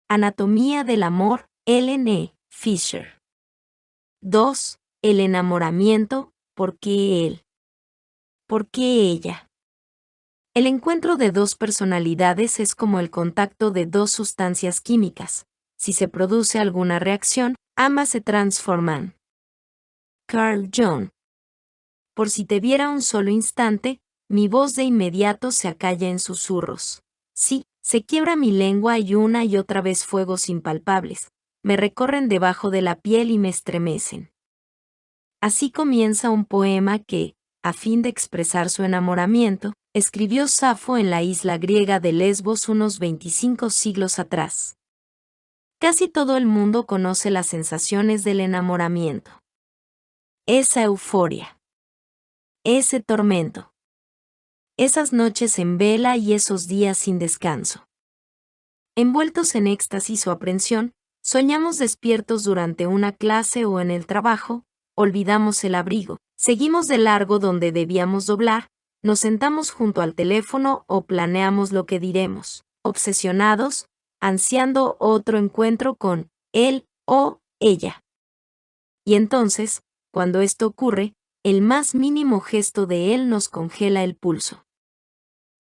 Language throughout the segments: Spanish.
Anatomía del amor, Ellen E. Fisher. 2. El enamoramiento, ¿por qué él? ¿Por qué ella? El encuentro de dos personalidades es como el contacto de dos sustancias químicas. Si se produce alguna reacción, ambas se transforman. Carl Jung. Por si te viera un solo instante, mi voz de inmediato se acalla en susurros. Sí, se quiebra mi lengua y una y otra vez fuegos impalpables. Me recorren debajo de la piel y me estremecen. Así comienza un poema que, a fin de expresar su enamoramiento, escribió Safo en la isla griega de Lesbos unos 25 siglos atrás. Casi todo el mundo conoce las sensaciones del enamoramiento. Esa euforia. Ese tormento. Esas noches en vela y esos días sin descanso. Envueltos en éxtasis o aprensión, soñamos despiertos durante una clase o en el trabajo, olvidamos el abrigo, seguimos de largo donde debíamos doblar, nos sentamos junto al teléfono o planeamos lo que diremos, obsesionados, ansiando otro encuentro con él o ella. Y entonces, cuando esto ocurre, el más mínimo gesto de él nos congela el pulso.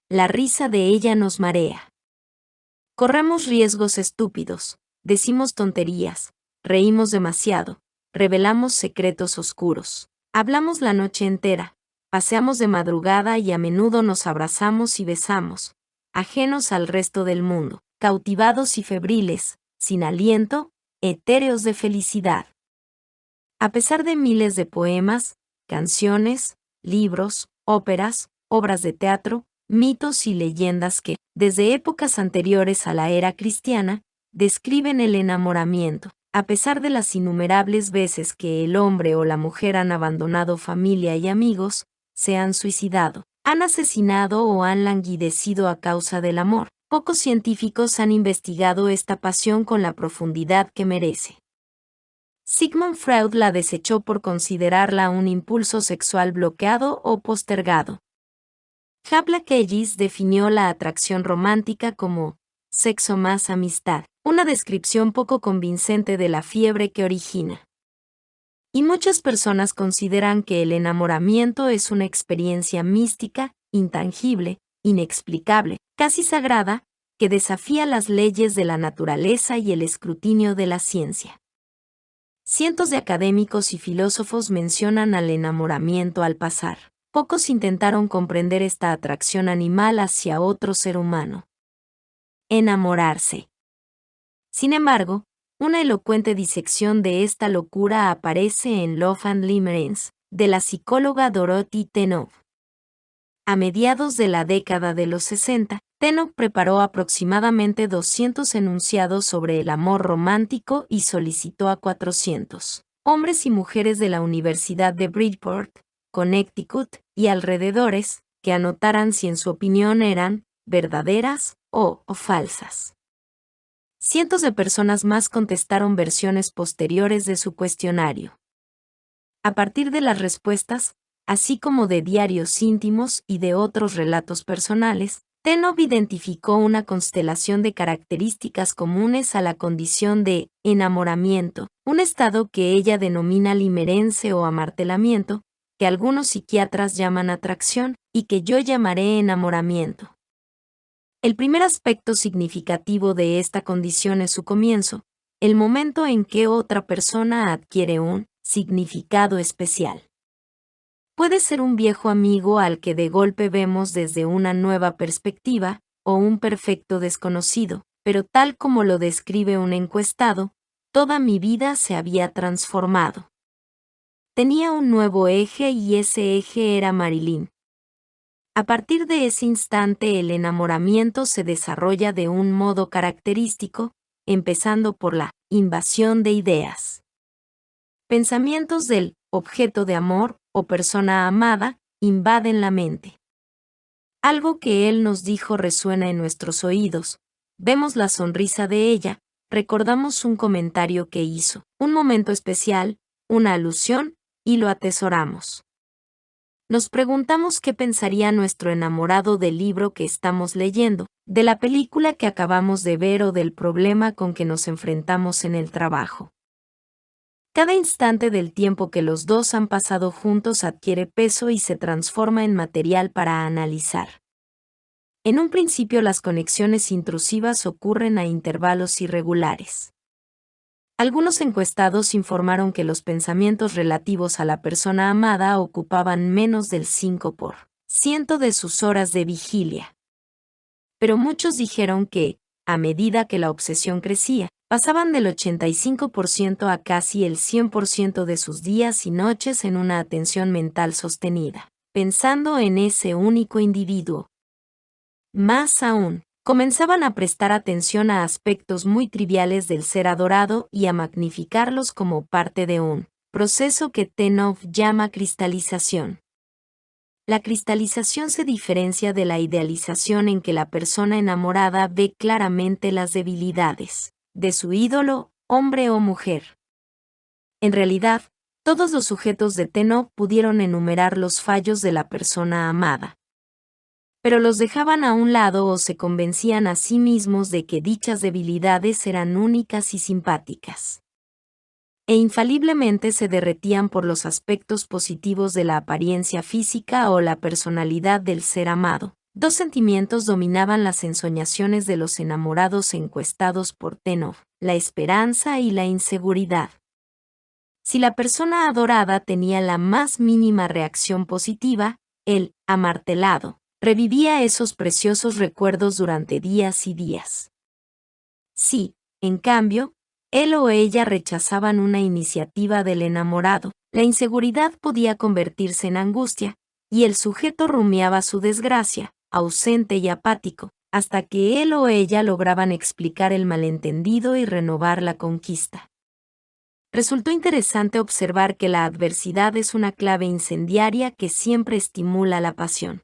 La risa de ella nos marea. Corremos riesgos estúpidos, decimos tonterías, reímos demasiado, revelamos secretos oscuros, hablamos la noche entera, paseamos de madrugada y a menudo nos abrazamos y besamos, ajenos al resto del mundo, cautivados y febriles, sin aliento, etéreos de felicidad. A pesar de miles de poemas, canciones, libros, óperas, obras de teatro, mitos y leyendas que, desde épocas anteriores a la era cristiana, describen el enamoramiento, a pesar de las innumerables veces que el hombre o la mujer han abandonado familia y amigos, se han suicidado, han asesinado o han languidecido a causa del amor. Pocos científicos han investigado esta pasión con la profundidad que merece. Sigmund Freud la desechó por considerarla un impulso sexual bloqueado o postergado. Havelock Ellis definió la atracción romántica como sexo más amistad, una descripción poco convincente de la fiebre que origina. Y muchas personas consideran que el enamoramiento es una experiencia mística, intangible, inexplicable, casi sagrada, que desafía las leyes de la naturaleza y el escrutinio de la ciencia. Cientos de académicos y filósofos mencionan al enamoramiento al pasar. Pocos intentaron comprender esta atracción animal hacia otro ser humano. Enamorarse. Sin embargo, una elocuente disección de esta locura aparece en Love and Limerence, de la psicóloga Dorothy Tennov. A mediados de la década de los 60, Tennov preparó aproximadamente 200 enunciados sobre el amor romántico y solicitó a 400 hombres y mujeres de la Universidad de Bridgeport, Connecticut y alrededores, que anotaran si en su opinión eran verdaderas o falsas. Cientos de personas más contestaron versiones posteriores de su cuestionario. A partir de las respuestas, así como de diarios íntimos y de otros relatos personales, Tennov identificó una constelación de características comunes a la condición de enamoramiento, un estado que ella denomina limerense o amartelamiento, que algunos psiquiatras llaman atracción y que yo llamaré enamoramiento. El primer aspecto significativo de esta condición es su comienzo, el momento en que otra persona adquiere un significado especial. Puede ser un viejo amigo al que de golpe vemos desde una nueva perspectiva, o un perfecto desconocido, pero tal como lo describe un encuestado, toda mi vida se había transformado. Tenía un nuevo eje y ese eje era Marilyn. A partir de ese instante el enamoramiento se desarrolla de un modo característico, empezando por la invasión de ideas. Pensamientos del objeto de amor o persona amada invaden la mente. Algo que él nos dijo resuena en nuestros oídos, vemos la sonrisa de ella, recordamos un comentario que hizo, un momento especial, una alusión, y lo atesoramos. Nos preguntamos qué pensaría nuestro enamorado del libro que estamos leyendo, de la película que acabamos de ver o del problema con que nos enfrentamos en el trabajo. Cada instante del tiempo que los dos han pasado juntos adquiere peso y se transforma en material para analizar. En un principio las conexiones intrusivas ocurren a intervalos irregulares. Algunos encuestados informaron que los pensamientos relativos a la persona amada ocupaban menos del 5% de sus horas de vigilia. Pero muchos dijeron que, a medida que la obsesión crecía, pasaban del 85% a casi el 100% de sus días y noches en una atención mental sostenida, pensando en ese único individuo. Más aún, comenzaban a prestar atención a aspectos muy triviales del ser adorado y a magnificarlos como parte de un proceso que Tennov llama cristalización. La cristalización se diferencia de la idealización en que la persona enamorada ve claramente las debilidades de su ídolo, hombre o mujer. En realidad, todos los sujetos de Tennov pudieron enumerar los fallos de la persona amada, pero los dejaban a un lado o se convencían a sí mismos de que dichas debilidades eran únicas y simpáticas. E infaliblemente se derretían por los aspectos positivos de la apariencia física o la personalidad del ser amado. Dos sentimientos dominaban las ensoñaciones de los enamorados encuestados por Tennov: la esperanza y la inseguridad. Si la persona adorada tenía la más mínima reacción positiva, el amartelado revivía esos preciosos recuerdos durante días y días. Si, en cambio, él o ella rechazaban una iniciativa del enamorado, la inseguridad podía convertirse en angustia, y el sujeto rumiaba su desgracia, ausente y apático, hasta que él o ella lograban explicar el malentendido y renovar la conquista. Resultó interesante observar que la adversidad es una clave incendiaria que siempre estimula la pasión.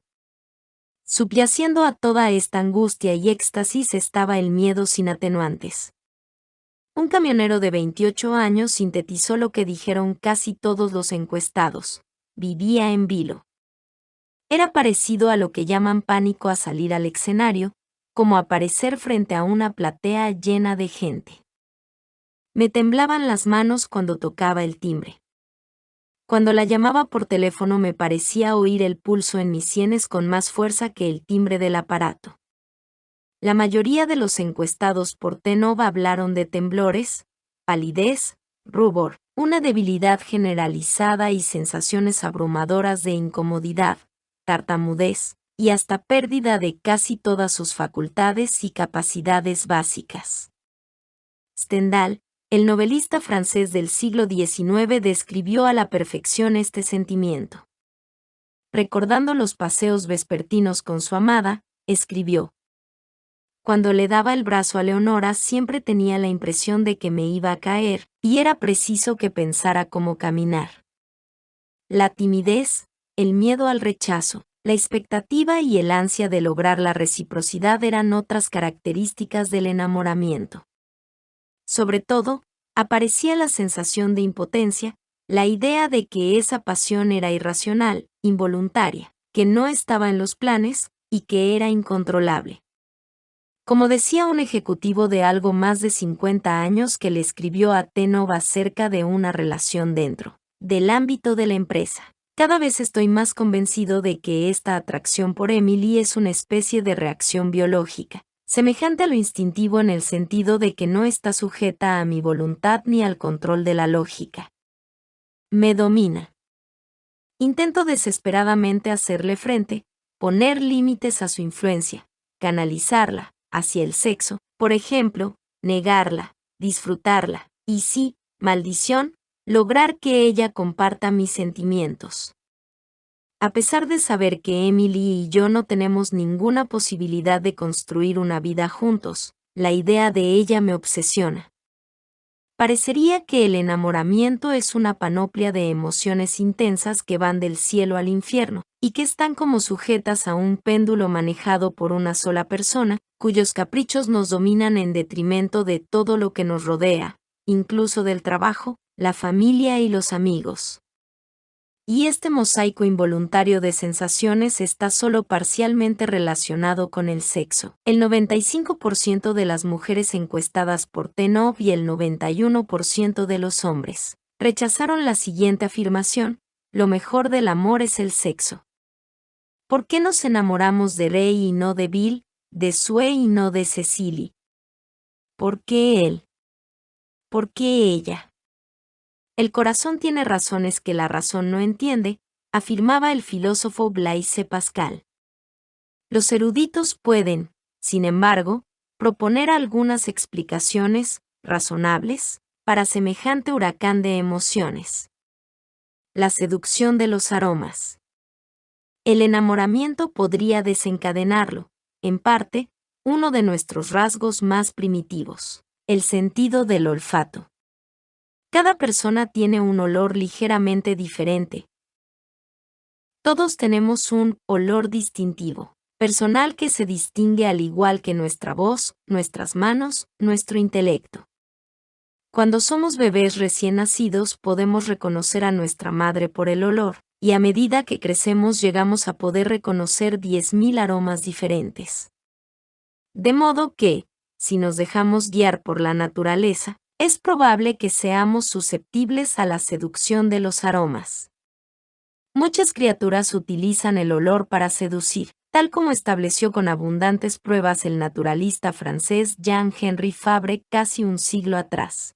Subyaciendo a toda esta angustia y éxtasis estaba el miedo sin atenuantes. Un camionero de 28 años sintetizó lo que dijeron casi todos los encuestados: vivía en vilo. Era parecido a lo que llaman pánico a salir al escenario, como aparecer frente a una platea llena de gente. Me temblaban las manos cuando tocaba el timbre. Cuando la llamaba por teléfono me parecía oír el pulso en mis sienes con más fuerza que el timbre del aparato. La mayoría de los encuestados por Tennov hablaron de temblores, palidez, rubor, una debilidad generalizada y sensaciones abrumadoras de incomodidad, tartamudez, y hasta pérdida de casi todas sus facultades y capacidades básicas. Stendhal, el novelista francés del siglo XIX, describió a la perfección este sentimiento. Recordando los paseos vespertinos con su amada, escribió: cuando le daba el brazo a Leonora siempre tenía la impresión de que me iba a caer, y era preciso que pensara cómo caminar. La timidez, el miedo al rechazo, la expectativa y el ansia de lograr la reciprocidad eran otras características del enamoramiento. Sobre todo, aparecía la sensación de impotencia, la idea de que esa pasión era irracional, involuntaria, que no estaba en los planes, y que era incontrolable. Como decía un ejecutivo de algo más de 50 años que le escribió a Tennov acerca de una relación dentro del ámbito de la empresa: cada vez estoy más convencido de que esta atracción por Emily es una especie de reacción biológica, semejante a lo instintivo en el sentido de que no está sujeta a mi voluntad ni al control de la lógica. Me domina. Intento desesperadamente hacerle frente, poner límites a su influencia, canalizarla hacia el sexo, por ejemplo, negarla, disfrutarla, y sí, maldición, lograr que ella comparta mis sentimientos. A pesar de saber que Emily y yo no tenemos ninguna posibilidad de construir una vida juntos, la idea de ella me obsesiona. Parecería que el enamoramiento es una panoplia de emociones intensas que van del cielo al infierno, y que están como sujetas a un péndulo manejado por una sola persona, cuyos caprichos nos dominan en detrimento de todo lo que nos rodea, incluso del trabajo, la familia y los amigos. y este mosaico involuntario de sensaciones está solo parcialmente relacionado con el sexo. El 95% de las mujeres encuestadas por TNOV y el 91% de los hombres rechazaron la siguiente afirmación: lo mejor del amor es el sexo. ¿Por qué nos enamoramos de Ray y no de Bill, de Sue y no de Cecily? ¿Por qué él? ¿Por qué ella? El corazón tiene razones que la razón no entiende, afirmaba el filósofo Blaise Pascal. Los eruditos pueden, sin embargo, proponer algunas explicaciones, razonables, para semejante huracán de emociones. La seducción de los aromas. El enamoramiento podría desencadenarlo, en parte, uno de nuestros rasgos más primitivos, el sentido del olfato. Cada persona tiene un olor ligeramente diferente. Todos tenemos un olor distintivo, personal, que se distingue al igual que nuestra voz, nuestras manos, nuestro intelecto. Cuando somos bebés recién nacidos podemos reconocer a nuestra madre por el olor, y a medida que crecemos llegamos a poder reconocer 10.000 aromas diferentes. De modo que, si nos dejamos guiar por la naturaleza, es probable que seamos susceptibles a la seducción de los aromas. Muchas criaturas utilizan el olor para seducir, tal como estableció con abundantes pruebas el naturalista francés Jean-Henri Fabre casi un siglo atrás.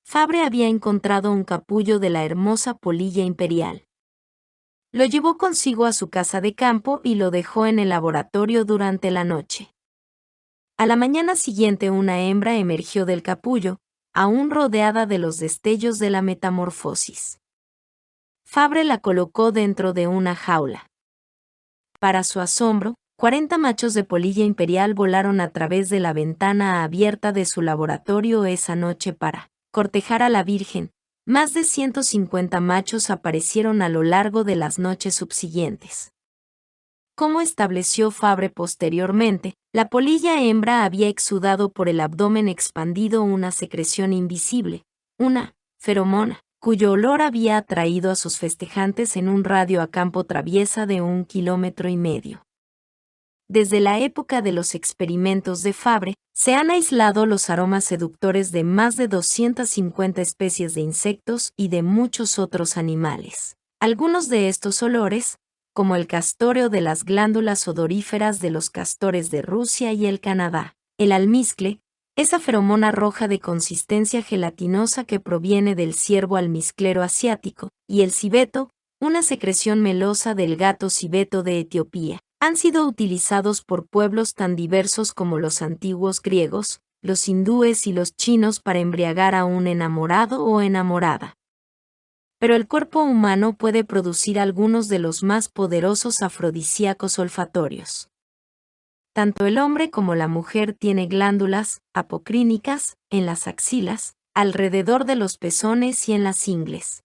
Fabre había encontrado un capullo de la hermosa polilla imperial. Lo llevó consigo a su casa de campo y lo dejó en el laboratorio durante la noche. A la mañana siguiente una hembra emergió del capullo, aún rodeada de los destellos de la metamorfosis. Fabre la colocó dentro de una jaula. Para su asombro, 40 machos de polilla imperial volaron a través de la ventana abierta de su laboratorio esa noche para cortejar a la Virgen. Más de 150 machos aparecieron a lo largo de las noches subsiguientes. Como estableció Fabre posteriormente, la polilla hembra había exudado por el abdomen expandido una secreción invisible, una feromona, cuyo olor había atraído a sus festejantes en un radio a campo traviesa de 1,5 kilómetros. Desde la época de los experimentos de Fabre, se han aislado los aromas seductores de más de 250 especies de insectos y de muchos otros animales. Algunos de estos olores, como el castóreo de las glándulas odoríferas de los castores de Rusia y el Canadá, el almizcle, esa feromona roja de consistencia gelatinosa que proviene del ciervo almizclero asiático, y el civeto, una secreción melosa del gato civeto de Etiopía, han sido utilizados por pueblos tan diversos como los antiguos griegos, los hindúes y los chinos para embriagar a un enamorado o enamorada. Pero el cuerpo humano puede producir algunos de los más poderosos afrodisíacos olfatorios. Tanto el hombre como la mujer tiene glándulas apocrínicas en las axilas, alrededor de los pezones y en las ingles.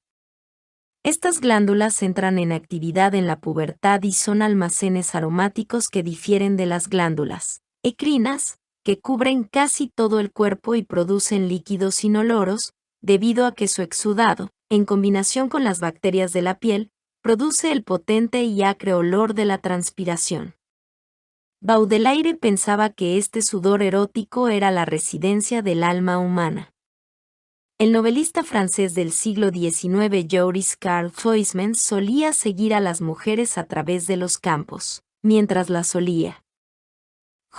Estas glándulas entran en actividad en la pubertad y son almacenes aromáticos que difieren de las glándulas ecrinas, que cubren casi todo el cuerpo y producen líquidos inoloros, debido a que su exudado, en combinación con las bacterias de la piel, produce el potente y acre olor de la transpiración. Baudelaire pensaba que este sudor erótico era la residencia del alma humana. El novelista francés del siglo XIX Joris Karl Huysmans solía seguir a las mujeres a través de los campos, mientras las olía.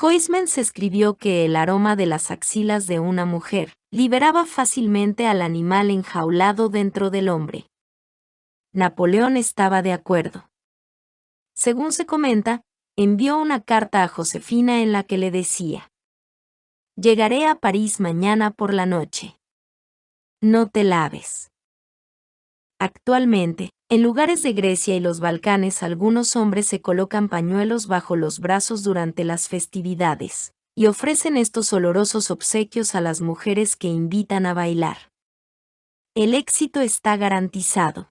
Huysmans escribió que el aroma de las axilas de una mujer liberaba fácilmente al animal enjaulado dentro del hombre. Napoleón estaba de acuerdo. Según se comenta, envió una carta a Josefina en la que le decía: «Llegaré a París mañana por la noche. No te laves». Actualmente, en lugares de Grecia y los Balcanes algunos hombres se colocan pañuelos bajo los brazos durante las festividades, y ofrecen estos olorosos obsequios a las mujeres que invitan a bailar. El éxito está garantizado.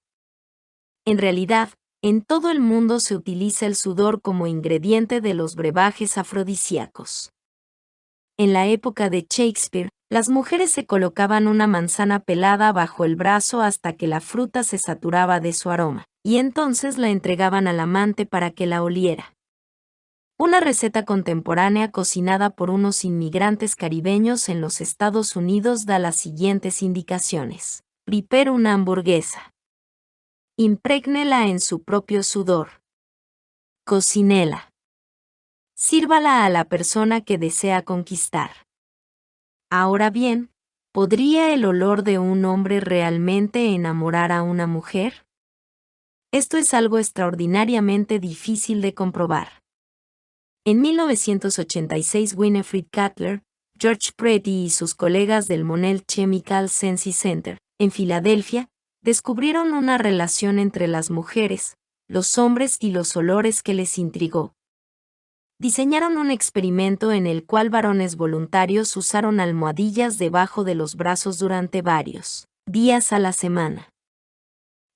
En realidad, en todo el mundo se utiliza el sudor como ingrediente de los brebajes afrodisíacos. En la época de Shakespeare, Las mujeres se colocaban una manzana pelada bajo el brazo hasta que la fruta se saturaba de su aroma, y entonces la entregaban al amante para que la oliera. Una receta contemporánea cocinada por unos inmigrantes caribeños en los Estados Unidos da las siguientes indicaciones. Prepare una hamburguesa. Imprégnela en su propio sudor. Cocinela. Sírvala a la persona que desea conquistar. Ahora bien, ¿podría el olor de un hombre realmente enamorar a una mujer? Esto es algo extraordinariamente difícil de comprobar. En 1986 Winifred Cutler, George Pretty y sus colegas del Monell Chemical Sensi Center, en Filadelfia, descubrieron una relación entre las mujeres, los hombres y los olores que les intrigó. Diseñaron un experimento en el cual varones voluntarios usaron almohadillas debajo de los brazos durante varios días a la semana.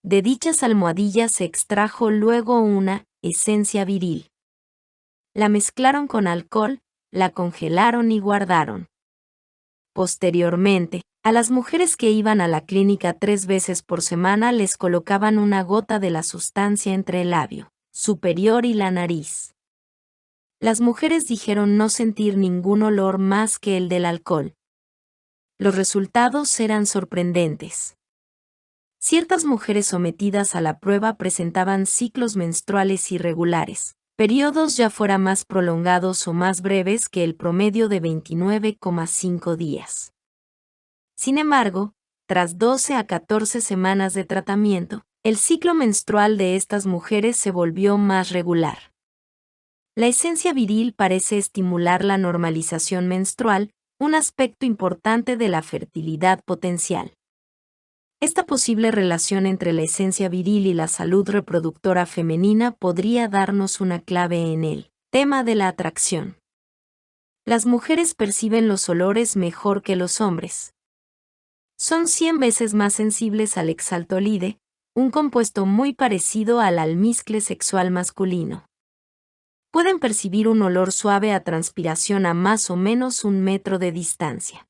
De dichas almohadillas se extrajo luego una esencia viril. La mezclaron con alcohol, la congelaron y guardaron. Posteriormente, a las mujeres que iban a la clínica 3 veces por semana les colocaban una gota de la sustancia entre el labio superior y la nariz. Las mujeres dijeron no sentir ningún olor más que el del alcohol. Los resultados eran sorprendentes. Ciertas mujeres sometidas a la prueba presentaban ciclos menstruales irregulares, periodos ya fuera más prolongados o más breves que el promedio de 29,5 días. Sin embargo, tras 12 a 14 semanas de tratamiento, el ciclo menstrual de estas mujeres se volvió más regular. La esencia viril parece estimular la normalización menstrual, un aspecto importante de la fertilidad potencial. Esta posible relación entre la esencia viril y la salud reproductora femenina podría darnos una clave en el tema de la atracción. Las mujeres perciben los olores mejor que los hombres. Son 100 veces más sensibles al exaltolide, un compuesto muy parecido al almizcle sexual masculino. Pueden percibir un olor suave a transpiración a más o menos 1 metro de distancia.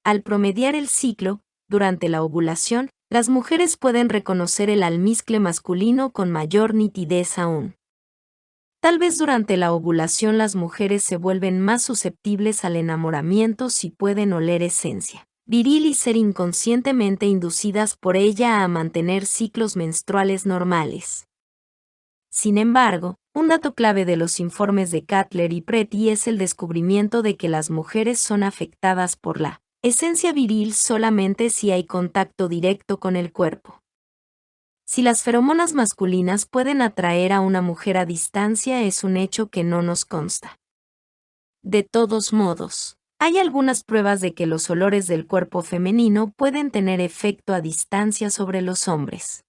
Al promediar el ciclo, durante la ovulación, las mujeres pueden reconocer el almizcle masculino con mayor nitidez aún. Tal vez durante la ovulación las mujeres se vuelven más susceptibles al enamoramiento si pueden oler esencia viril y ser inconscientemente inducidas por ella a mantener ciclos menstruales normales. Sin embargo, un dato clave de los informes de Cutler y Pretty es el descubrimiento de que las mujeres son afectadas por la esencia viril solamente si hay contacto directo con el cuerpo. Si las feromonas masculinas pueden atraer a una mujer a distancia es un hecho que no nos consta. De todos modos, hay algunas pruebas de que los olores del cuerpo femenino pueden tener efecto a distancia sobre los hombres.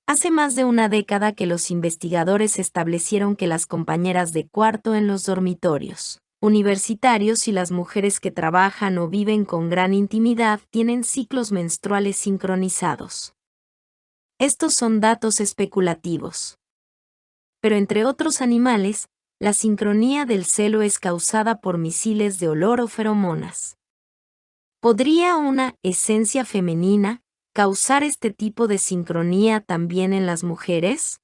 Hace más de una década que los investigadores establecieron que las compañeras de cuarto en los dormitorios universitarios y las mujeres que trabajan o viven con gran intimidad tienen ciclos menstruales sincronizados. Estos son datos especulativos. Pero entre otros animales, la sincronía del celo es causada por misiles de olor o feromonas. ¿Podría una esencia femenina causar este tipo de sincronía también en las mujeres?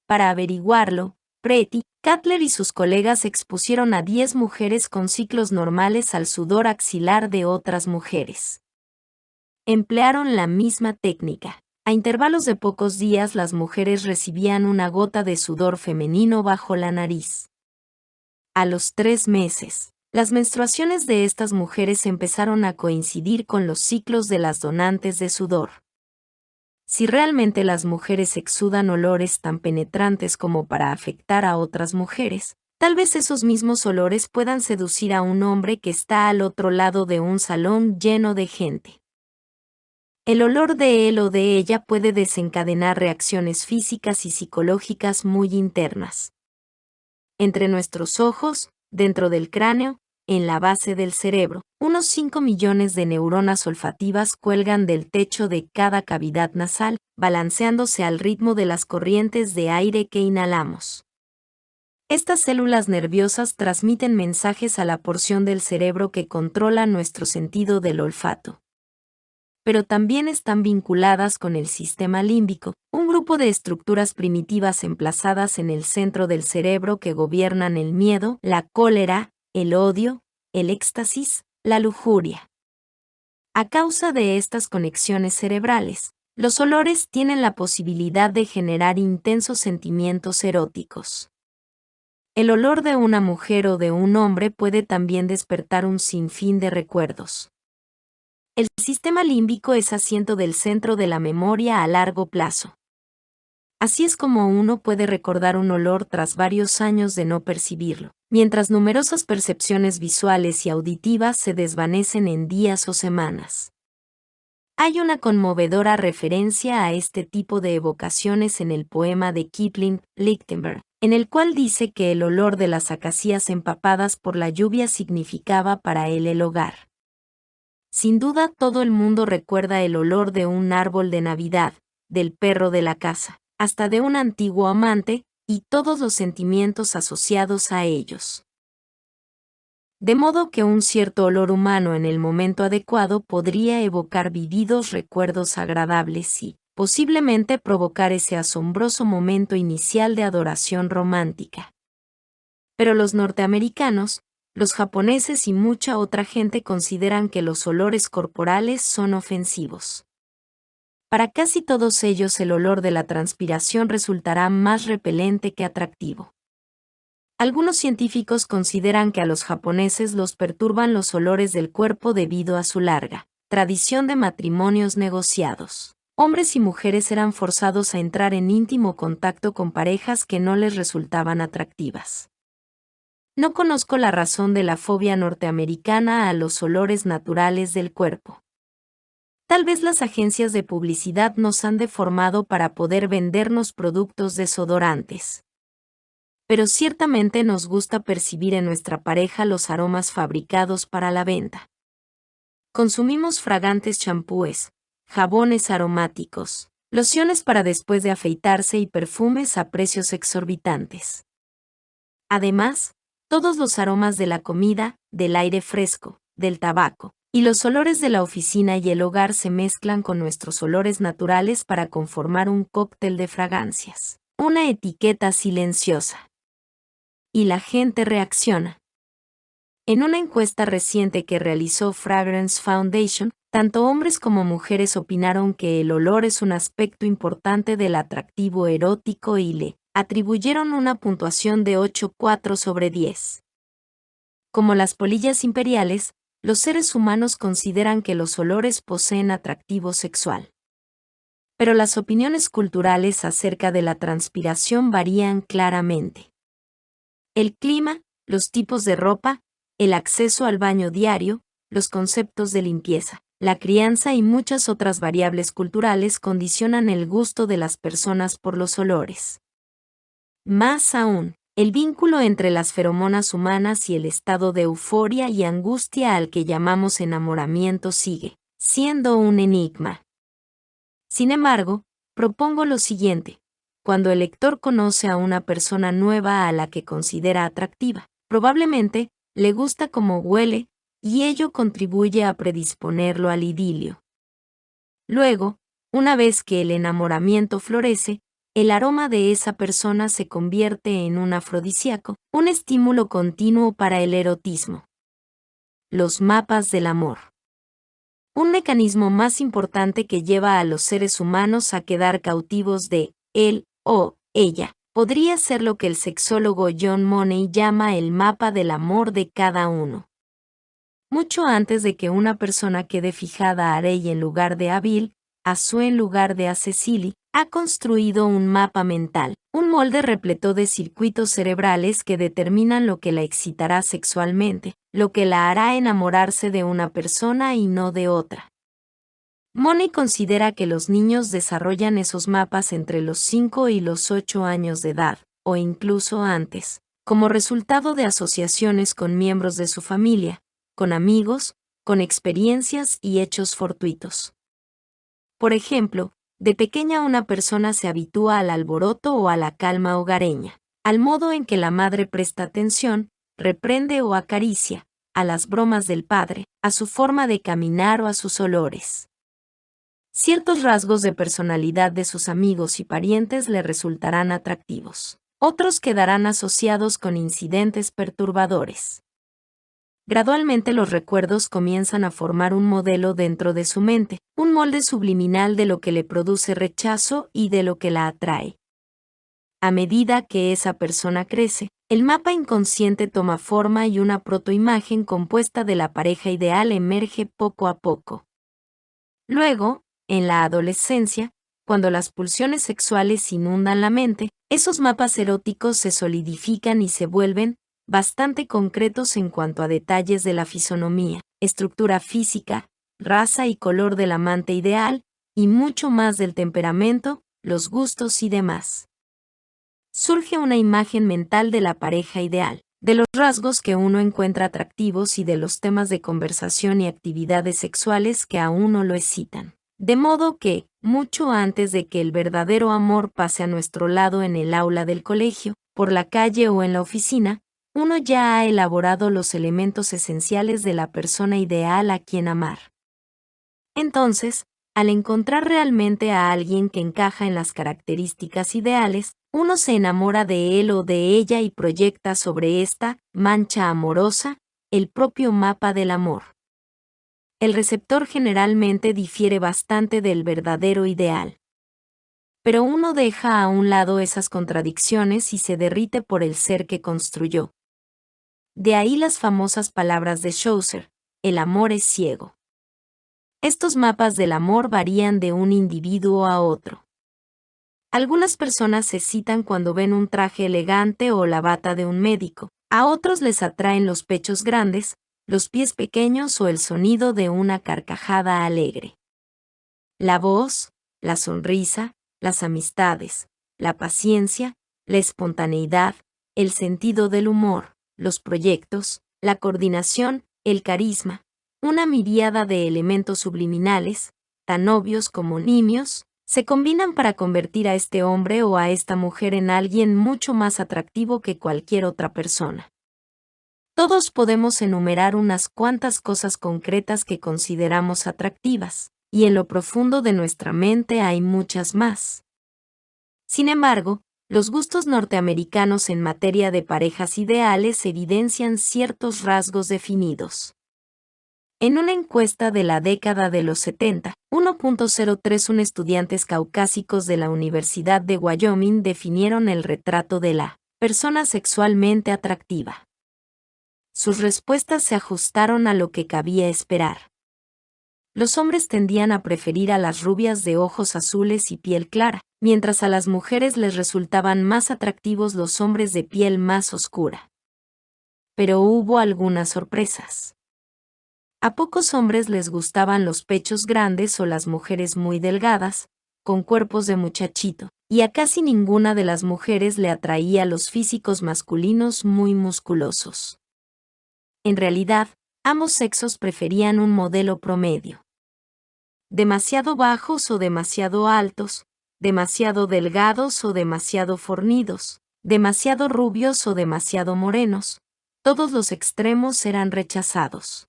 Para averiguarlo, Pretty, Cutler y sus colegas expusieron a 10 mujeres con ciclos normales al sudor axilar de otras mujeres. Emplearon la misma técnica. A intervalos de pocos días las mujeres recibían una gota de sudor femenino bajo la nariz. A los 3 meses, las menstruaciones de estas mujeres empezaron a coincidir con los ciclos de las donantes de sudor. Si realmente las mujeres exudan olores tan penetrantes como para afectar a otras mujeres, tal vez esos mismos olores puedan seducir a un hombre que está al otro lado de un salón lleno de gente. El olor de él o de ella puede desencadenar reacciones físicas y psicológicas muy internas. Entre nuestros ojos, dentro del cráneo, en la base del cerebro, unos 5 millones de neuronas olfativas cuelgan del techo de cada cavidad nasal, balanceándose al ritmo de las corrientes de aire que inhalamos. Estas células nerviosas transmiten mensajes a la porción del cerebro que controla nuestro sentido del olfato. Pero también están vinculadas con el sistema límbico, un grupo de estructuras primitivas emplazadas en el centro del cerebro que gobiernan el miedo, la cólera, el odio, el éxtasis, la lujuria. A causa de estas conexiones cerebrales, los olores tienen la posibilidad de generar intensos sentimientos eróticos. El olor de una mujer o de un hombre puede también despertar un sinfín de recuerdos. El sistema límbico es asiento del centro de la memoria a largo plazo. Así es como uno puede recordar un olor tras varios años de no percibirlo, mientras numerosas percepciones visuales y auditivas se desvanecen en días o semanas. Hay una conmovedora referencia a este tipo de evocaciones en el poema de Kipling, Lichtenberg, en el cual dice que el olor de las acacias empapadas por la lluvia significaba para él el hogar. Sin duda todo el mundo recuerda el olor de un árbol de Navidad, del perro de la casa, hasta de un antiguo amante, y todos los sentimientos asociados a ellos. De modo que un cierto olor humano en el momento adecuado podría evocar vividos recuerdos agradables y, posiblemente, provocar ese asombroso momento inicial de adoración romántica. Pero los norteamericanos, los japoneses y mucha otra gente consideran que los olores corporales son ofensivos. Para casi todos ellos el olor de la transpiración resultará más repelente que atractivo. Algunos científicos consideran que a los japoneses los perturban los olores del cuerpo debido a su larga tradición de matrimonios negociados. Hombres y mujeres eran forzados a entrar en íntimo contacto con parejas que no les resultaban atractivas. No conozco la razón de la fobia norteamericana a los olores naturales del cuerpo. Tal vez las agencias de publicidad nos han deformado para poder vendernos productos desodorantes. Pero ciertamente nos gusta percibir en nuestra pareja los aromas fabricados para la venta. Consumimos fragantes champúes, jabones aromáticos, lociones para después de afeitarse y perfumes a precios exorbitantes. Además, todos los aromas de la comida, del aire fresco, del tabaco, y los olores de la oficina y el hogar se mezclan con nuestros olores naturales para conformar un cóctel de fragancias, una etiqueta silenciosa. Y la gente reacciona. En una encuesta reciente que realizó Fragrance Foundation, tanto hombres como mujeres opinaron que el olor es un aspecto importante del atractivo erótico y le atribuyeron una puntuación de 8,4 sobre 10. Como las polillas imperiales, los seres humanos consideran que los olores poseen atractivo sexual. Pero las opiniones culturales acerca de la transpiración varían claramente. El clima, los tipos de ropa, el acceso al baño diario, los conceptos de limpieza, la crianza y muchas otras variables culturales condicionan el gusto de las personas por los olores. Más aún, el vínculo entre las feromonas humanas y el estado de euforia y angustia al que llamamos enamoramiento sigue siendo un enigma. Sin embargo, propongo lo siguiente. Cuando el lector conoce a una persona nueva a la que considera atractiva, probablemente le gusta cómo huele, y ello contribuye a predisponerlo al idilio. Luego, una vez que el enamoramiento florece, el aroma de esa persona se convierte en un afrodisíaco, un estímulo continuo para el erotismo. Los mapas del amor. Un mecanismo más importante que lleva a los seres humanos a quedar cautivos de él o ella podría ser lo que el sexólogo John Money llama el mapa del amor de cada uno. Mucho antes de que una persona quede fijada a Rey en lugar de a Bill, a Sue en lugar de a Cecily, ha construido un mapa mental, un molde repleto de circuitos cerebrales que determinan lo que la excitará sexualmente, lo que la hará enamorarse de una persona y no de otra. Money considera que los niños desarrollan esos mapas entre los 5 y los 8 años de edad, o incluso antes, como resultado de asociaciones con miembros de su familia, con amigos, con experiencias y hechos fortuitos. Por ejemplo, de pequeña una persona se habitúa al alboroto o a la calma hogareña. al modo en que la madre presta atención, reprende o acaricia, a las bromas del padre, a su forma de caminar o a sus olores. Ciertos rasgos de personalidad de sus amigos y parientes le resultarán atractivos. Otros quedarán asociados con incidentes perturbadores. Gradualmente los recuerdos comienzan a formar un modelo dentro de su mente, un molde subliminal de lo que le produce rechazo y de lo que la atrae. A medida que esa persona crece, el mapa inconsciente toma forma y una protoimagen compuesta de la pareja ideal emerge poco a poco. Luego, en la adolescencia, cuando las pulsiones sexuales inundan la mente, esos mapas eróticos se solidifican y se vuelven bastante concretos en cuanto a detalles de la fisonomía, estructura física, raza y color del amante ideal, y mucho más del temperamento, los gustos y demás. Surge una imagen mental de la pareja ideal, de los rasgos que uno encuentra atractivos y de los temas de conversación y actividades sexuales que a uno lo excitan. De modo que, mucho antes de que el verdadero amor pase a nuestro lado en el aula del colegio, por la calle o en la oficina, uno ya ha elaborado los elementos esenciales de la persona ideal a quien amar. Entonces, al encontrar realmente a alguien que encaja en las características ideales, uno se enamora de él o de ella y proyecta sobre esta mancha amorosa el propio mapa del amor. El receptor generalmente difiere bastante del verdadero ideal. Pero uno deja a un lado esas contradicciones y se derrite por el ser que construyó. De ahí las famosas palabras de Chaucer: el amor es ciego. Estos mapas del amor varían de un individuo a otro. Algunas personas se excitan cuando ven un traje elegante o la bata de un médico. A otros les atraen los pechos grandes, los pies pequeños o el sonido de una carcajada alegre. La voz, la sonrisa, las amistades, la paciencia, la espontaneidad, el sentido del humor, los proyectos, la coordinación, el carisma, una miríada de elementos subliminales, tan obvios como nimios, se combinan para convertir a este hombre o a esta mujer en alguien mucho más atractivo que cualquier otra persona. Todos podemos enumerar unas cuantas cosas concretas que consideramos atractivas, y en lo profundo de nuestra mente hay muchas más. Sin embargo, los gustos norteamericanos en materia de parejas ideales evidencian ciertos rasgos definidos. En una encuesta de la década de los 70, 1.031 estudiantes caucásicos de la Universidad de Wyoming definieron el retrato de la persona sexualmente atractiva. Sus respuestas se ajustaron a lo que cabía esperar. Los hombres tendían a preferir a las rubias de ojos azules y piel clara, mientras a las mujeres les resultaban más atractivos los hombres de piel más oscura. Pero hubo algunas sorpresas. A pocos hombres les gustaban los pechos grandes o las mujeres muy delgadas, con cuerpos de muchachito, y a casi ninguna de las mujeres le atraía los físicos masculinos muy musculosos. En realidad, ambos sexos preferían un modelo promedio. Demasiado bajos o demasiado altos, demasiado delgados o demasiado fornidos, demasiado rubios o demasiado morenos, todos los extremos eran rechazados.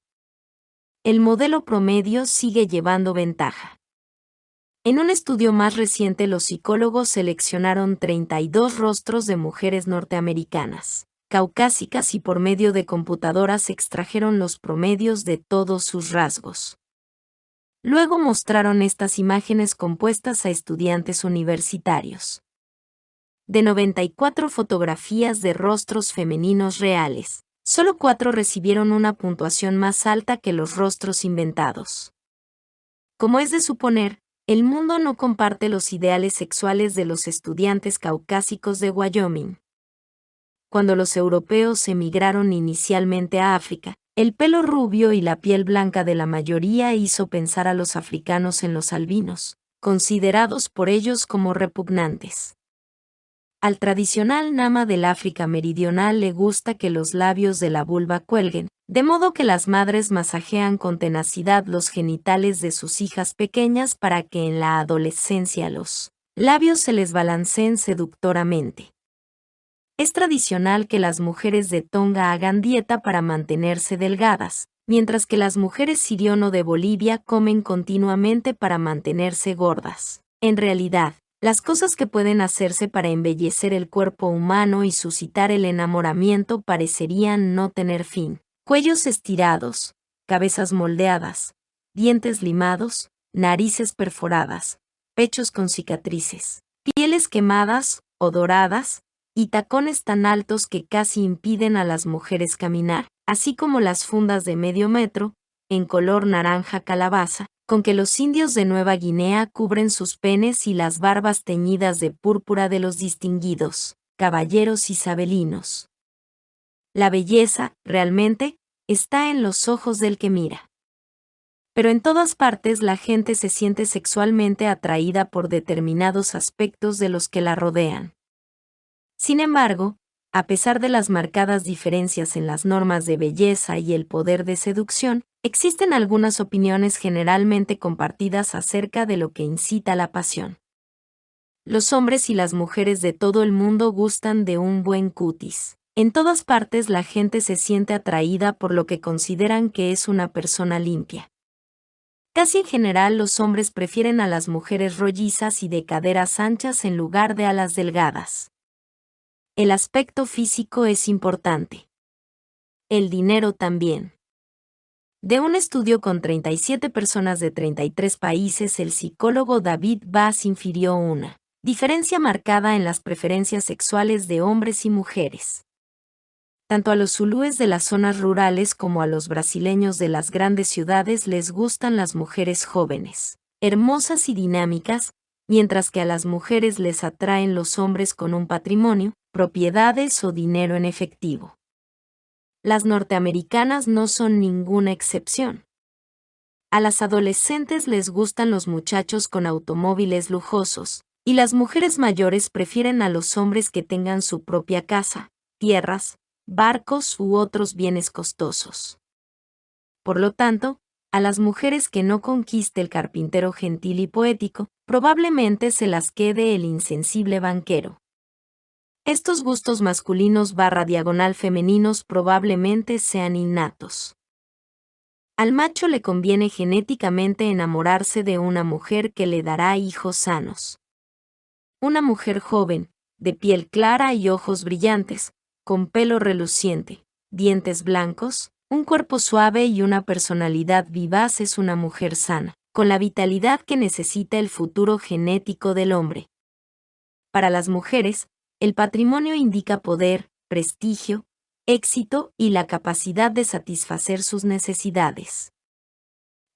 El modelo promedio sigue llevando ventaja. En un estudio más reciente, los psicólogos seleccionaron 32 rostros de mujeres norteamericanas, caucásicas, y por medio de computadoras extrajeron los promedios de todos sus rasgos. Luego mostraron estas imágenes compuestas a estudiantes universitarios. De 94 fotografías de rostros femeninos reales, solo 4 recibieron una puntuación más alta que los rostros inventados. Como es de suponer, el mundo no comparte los ideales sexuales de los estudiantes caucásicos de Wyoming. Cuando los europeos emigraron inicialmente a África, el pelo rubio y la piel blanca de la mayoría hizo pensar a los africanos en los albinos, considerados por ellos como repugnantes. Al tradicional nama del África meridional le gusta que los labios de la vulva cuelguen, de modo que las madres masajean con tenacidad los genitales de sus hijas pequeñas para que en la adolescencia los labios se les balanceen seductoramente. Es tradicional que las mujeres de Tonga hagan dieta para mantenerse delgadas, mientras que las mujeres siriono de Bolivia comen continuamente para mantenerse gordas. En realidad, las cosas que pueden hacerse para embellecer el cuerpo humano y suscitar el enamoramiento parecerían no tener fin. Cuellos estirados, cabezas moldeadas, dientes limados, narices perforadas, pechos con cicatrices, pieles quemadas o doradas, y tacones tan altos que casi impiden a las mujeres caminar, así como las fundas de medio metro, en color naranja calabaza, con que los indios de Nueva Guinea cubren sus penes y las barbas teñidas de púrpura de los distinguidos caballeros isabelinos. La belleza, realmente, está en los ojos del que mira. Pero en todas partes la gente se siente sexualmente atraída por determinados aspectos de los que la rodean. Sin embargo, a pesar de las marcadas diferencias en las normas de belleza y el poder de seducción, existen algunas opiniones generalmente compartidas acerca de lo que incita la pasión. Los hombres y las mujeres de todo el mundo gustan de un buen cutis. En todas partes la gente se siente atraída por lo que consideran que es una persona limpia. Casi en general los hombres prefieren a las mujeres rollizas y de caderas anchas en lugar de a las delgadas. El aspecto físico es importante. El dinero también. De un estudio con 37 personas de 33 países, el psicólogo David Bass infirió una diferencia marcada en las preferencias sexuales de hombres y mujeres. Tanto a los zulúes de las zonas rurales como a los brasileños de las grandes ciudades les gustan las mujeres jóvenes, hermosas y dinámicas, mientras que a las mujeres les atraen los hombres con un patrimonio, propiedades o dinero en efectivo. Las norteamericanas no son ninguna excepción. A las adolescentes les gustan los muchachos con automóviles lujosos, y las mujeres mayores prefieren a los hombres que tengan su propia casa, tierras, barcos u otros bienes costosos. Por lo tanto, a las mujeres que no conquiste el carpintero gentil y poético, probablemente se las quede el insensible banquero. Estos gustos masculinos/diagonal femeninos probablemente sean innatos. Al macho le conviene genéticamente enamorarse de una mujer que le dará hijos sanos. Una mujer joven, de piel clara y ojos brillantes, con pelo reluciente, dientes blancos, un cuerpo suave y una personalidad vivaz es una mujer sana, con la vitalidad que necesita el futuro genético del hombre. Para las mujeres, el patrimonio indica poder, prestigio, éxito y la capacidad de satisfacer sus necesidades.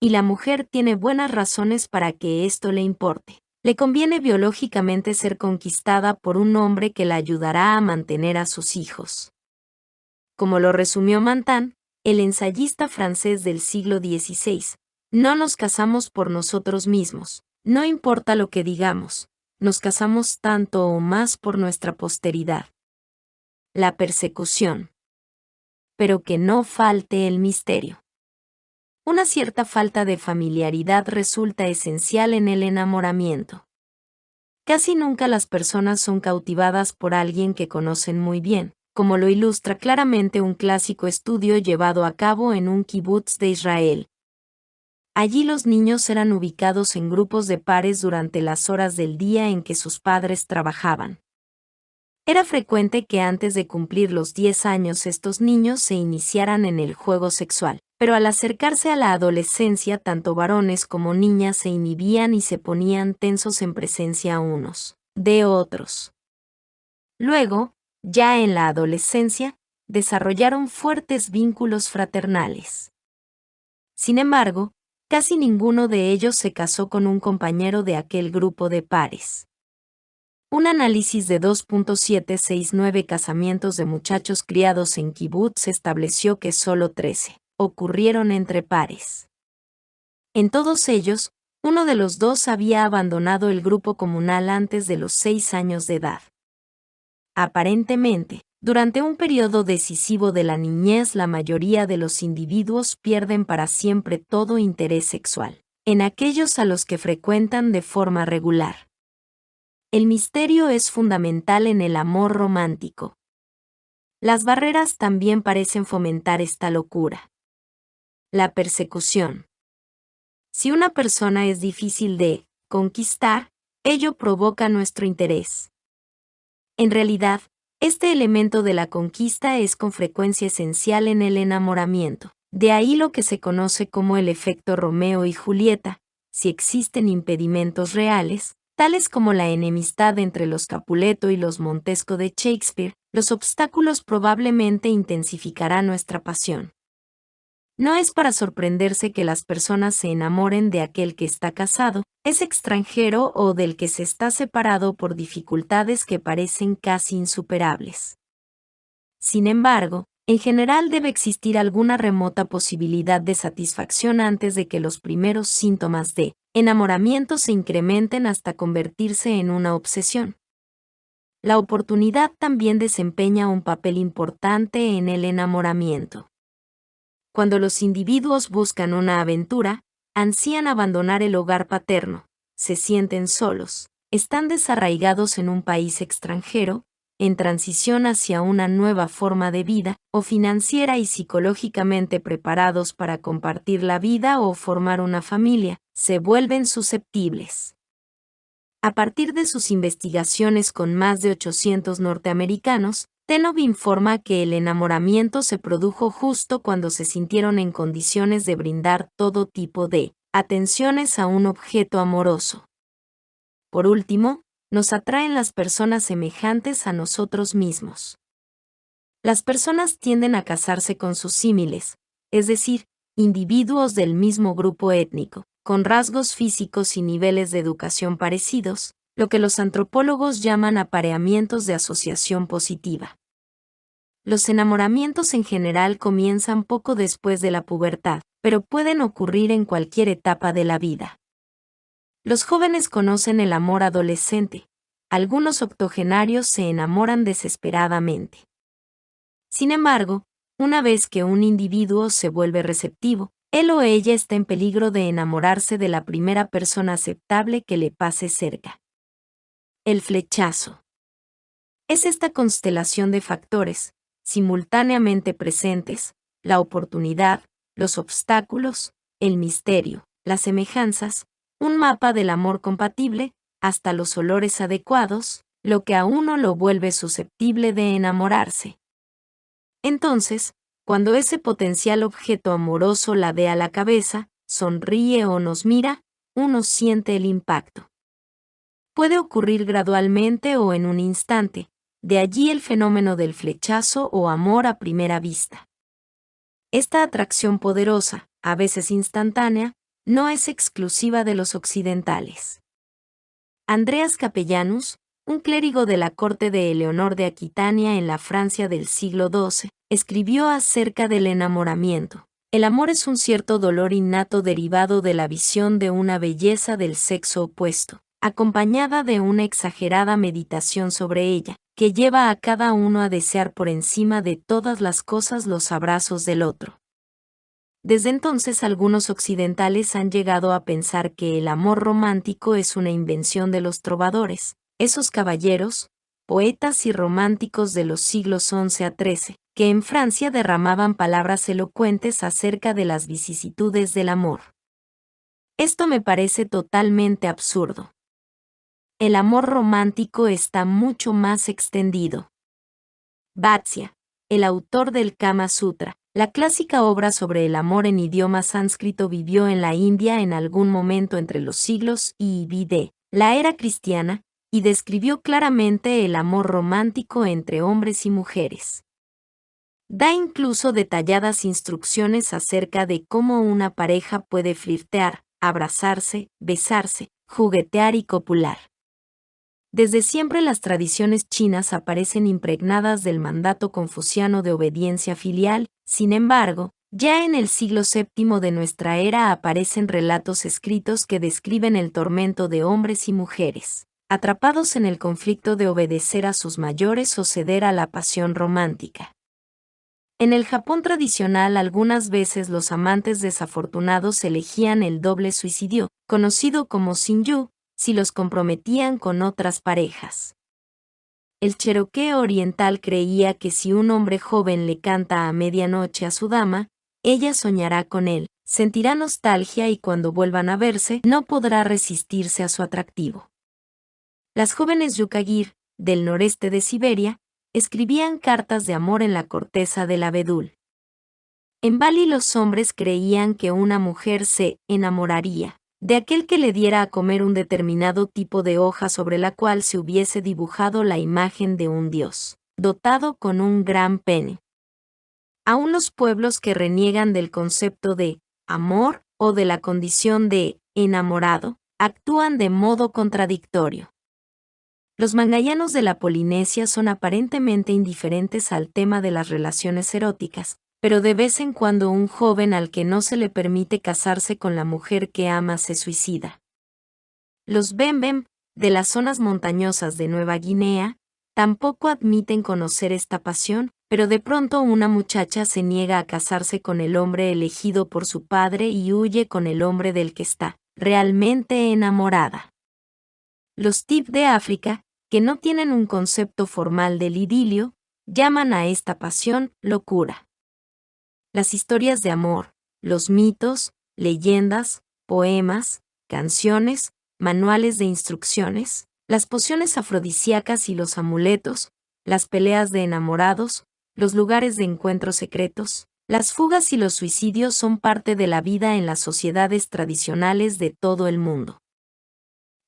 Y la mujer tiene buenas razones para que esto le importe. Le conviene biológicamente ser conquistada por un hombre que la ayudará a mantener a sus hijos. Como lo resumió Mantan, el ensayista francés del siglo XVI, no nos casamos por nosotros mismos, no importa lo que digamos, nos casamos tanto o más por nuestra posteridad. La persecución. Pero que no falte el misterio. Una cierta falta de familiaridad resulta esencial en el enamoramiento. Casi nunca las personas son cautivadas por alguien que conocen muy bien, como lo ilustra claramente un clásico estudio llevado a cabo en un kibutz de Israel. Allí los niños eran ubicados en grupos de pares durante las horas del día en que sus padres trabajaban. Era frecuente que antes de cumplir los 10 años estos niños se iniciaran en el juego sexual, pero al acercarse a la adolescencia tanto varones como niñas se inhibían y se ponían tensos en presencia unos de otros. Luego, ya en la adolescencia, desarrollaron fuertes vínculos fraternales. Sin embargo, casi ninguno de ellos se casó con un compañero de aquel grupo de pares. Un análisis de 2.769 casamientos de muchachos criados en kibutz estableció que solo 13 ocurrieron entre pares. En todos ellos, uno de los dos había abandonado el grupo comunal antes de los 6 años de edad. Aparentemente, durante un periodo decisivo de la niñez la mayoría de los individuos pierden para siempre todo interés sexual en aquellos a los que frecuentan de forma regular. El misterio es fundamental en el amor romántico. Las barreras también parecen fomentar esta locura. La persecución. Si una persona es difícil de conquistar, ello provoca nuestro interés. En realidad, este elemento de la conquista es con frecuencia esencial en el enamoramiento. De ahí lo que se conoce como el efecto Romeo y Julieta. Si existen impedimentos reales, tales como la enemistad entre los Capuleto y los Montesco de Shakespeare, los obstáculos probablemente intensificarán nuestra pasión. No es para sorprenderse que las personas se enamoren de aquel que está casado, es extranjero o del que se está separado por dificultades que parecen casi insuperables. Sin embargo, en general debe existir alguna remota posibilidad de satisfacción antes de que los primeros síntomas de enamoramiento se incrementen hasta convertirse en una obsesión. La oportunidad también desempeña un papel importante en el enamoramiento. Cuando los individuos buscan una aventura, ansían abandonar el hogar paterno, se sienten solos, están desarraigados en un país extranjero, en transición hacia una nueva forma de vida, o financiera y psicológicamente preparados para compartir la vida o formar una familia, se vuelven susceptibles. A partir de sus investigaciones con más de 800 norteamericanos, Tenov informa que el enamoramiento se produjo justo cuando se sintieron en condiciones de brindar todo tipo de atenciones a un objeto amoroso. Por último, nos atraen las personas semejantes a nosotros mismos. Las personas tienden a casarse con sus símiles, es decir, individuos del mismo grupo étnico, con rasgos físicos y niveles de educación parecidos, lo que los antropólogos llaman apareamientos de asociación positiva. Los enamoramientos en general comienzan poco después de la pubertad, pero pueden ocurrir en cualquier etapa de la vida. Los jóvenes conocen el amor adolescente. Algunos octogenarios se enamoran desesperadamente. Sin embargo, una vez que un individuo se vuelve receptivo, él o ella está en peligro de enamorarse de la primera persona aceptable que le pase cerca. El flechazo. Es esta constelación de factores, simultáneamente presentes, la oportunidad, los obstáculos, el misterio, las semejanzas, un mapa del amor compatible, hasta los olores adecuados, lo que a uno lo vuelve susceptible de enamorarse. Entonces, cuando ese potencial objeto amoroso ladea la cabeza, sonríe o nos mira, uno siente el impacto. Puede ocurrir gradualmente o en un instante, de allí el fenómeno del flechazo o amor a primera vista. Esta atracción poderosa, a veces instantánea, no es exclusiva de los occidentales. Andreas Capellanus, un clérigo de la corte de Eleonor de Aquitania en la Francia del siglo XII, escribió acerca del enamoramiento. El amor es un cierto dolor innato derivado de la visión de una belleza del sexo opuesto, acompañada de una exagerada meditación sobre ella, que lleva a cada uno a desear por encima de todas las cosas los abrazos del otro. Desde entonces algunos occidentales han llegado a pensar que el amor romántico es una invención de los trovadores, esos caballeros, poetas y románticos de los siglos XI a XIII, que en Francia derramaban palabras elocuentes acerca de las vicisitudes del amor. Esto me parece totalmente absurdo. El amor romántico está mucho más extendido. Vatsya, el autor del Kama Sutra, la clásica obra sobre el amor en idioma sánscrito, vivió en la India en algún momento entre los siglos I y D, la era cristiana, y describió claramente el amor romántico entre hombres y mujeres. Da incluso detalladas instrucciones acerca de cómo una pareja puede flirtear, abrazarse, besarse, juguetear y copular. Desde siempre las tradiciones chinas aparecen impregnadas del mandato confuciano de obediencia filial. Sin embargo, ya en el siglo VII de nuestra era aparecen relatos escritos que describen el tormento de hombres y mujeres, atrapados en el conflicto de obedecer a sus mayores o ceder a la pasión romántica. En el Japón tradicional algunas veces los amantes desafortunados elegían el doble suicidio, conocido como Shinju, si los comprometían con otras parejas. el cherokee oriental creía que si un hombre joven le canta a medianoche a su dama, ella soñará con él, sentirá nostalgia y cuando vuelvan a verse, no podrá resistirse a su atractivo. Las jóvenes yukagir, del noreste de Siberia, escribían cartas de amor en la corteza del abedul. En Bali los hombres creían que una mujer se enamoraría de aquel que le diera a comer un determinado tipo de hoja sobre la cual se hubiese dibujado la imagen de un dios, dotado con un gran pene. Aún los pueblos que reniegan del concepto de amor o de la condición de enamorado, actúan de modo contradictorio. Los mangayanos de la Polinesia son aparentemente indiferentes al tema de las relaciones eróticas, pero de vez en cuando un joven al que no se le permite casarse con la mujer que ama se suicida. Los Bembem, de las zonas montañosas de Nueva Guinea, tampoco admiten conocer esta pasión, pero de pronto una muchacha se niega a casarse con el hombre elegido por su padre y huye con el hombre del que está realmente enamorada. Los Tip de África, que no tienen un concepto formal del idilio, llaman a esta pasión locura. Las historias de amor, los mitos, leyendas, poemas, canciones, manuales de instrucciones, las pociones afrodisíacas y los amuletos, las peleas de enamorados, los lugares de encuentros secretos, las fugas y los suicidios son parte de la vida en las sociedades tradicionales de todo el mundo.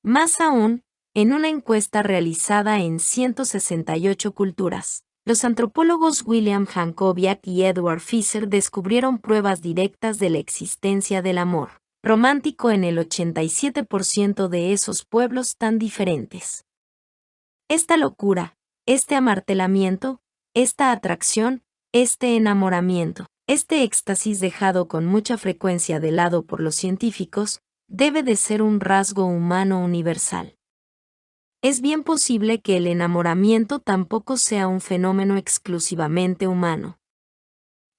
Más aún, en una encuesta realizada en 168 culturas, los antropólogos William Jankowiak y Edward Fisher descubrieron pruebas directas de la existencia del amor romántico en el 87% de esos pueblos tan diferentes. Esta locura, este amartelamiento, esta atracción, este enamoramiento, este éxtasis dejado con mucha frecuencia de lado por los científicos, debe de ser un rasgo humano universal. Es bien posible que el enamoramiento tampoco sea un fenómeno exclusivamente humano.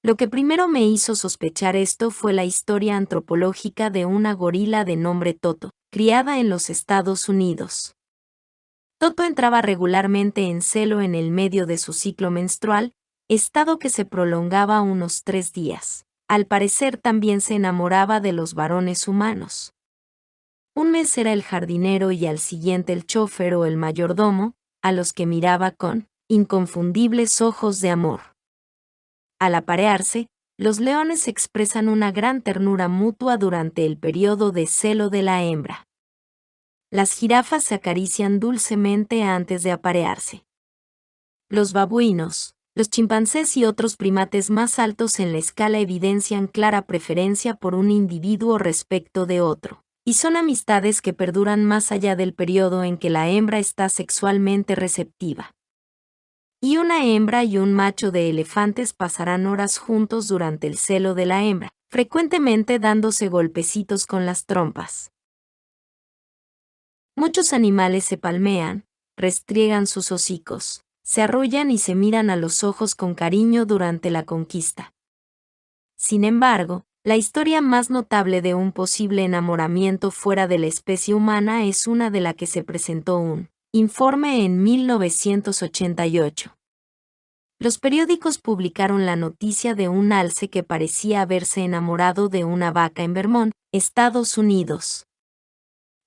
Lo que primero me hizo sospechar esto fue la historia antropológica de una gorila de nombre Toto, criada en los Estados Unidos. Toto entraba regularmente en celo en el medio de su ciclo menstrual, estado que se prolongaba unos 3 días. Al parecer también se enamoraba de los varones humanos. Un mes era el jardinero y al siguiente el chofer o el mayordomo, a los que miraba con inconfundibles ojos de amor. Al aparearse, los leones expresan una gran ternura mutua durante el periodo de celo de la hembra. Las jirafas se acarician dulcemente antes de aparearse. Los babuinos, los chimpancés y otros primates más altos en la escala evidencian clara preferencia por un individuo respecto de otro, y son amistades que perduran más allá del periodo en que la hembra está sexualmente receptiva. Y una hembra y un macho de elefantes pasarán horas juntos durante el celo de la hembra, frecuentemente dándose golpecitos con las trompas. Muchos animales se palmean, restriegan sus hocicos, se arrullan y se miran a los ojos con cariño durante la conquista. Sin embargo, la historia más notable de un posible enamoramiento fuera de la especie humana es una de la que se presentó un informe en 1988. Los periódicos publicaron la noticia de un alce que parecía haberse enamorado de una vaca en Vermont, Estados Unidos.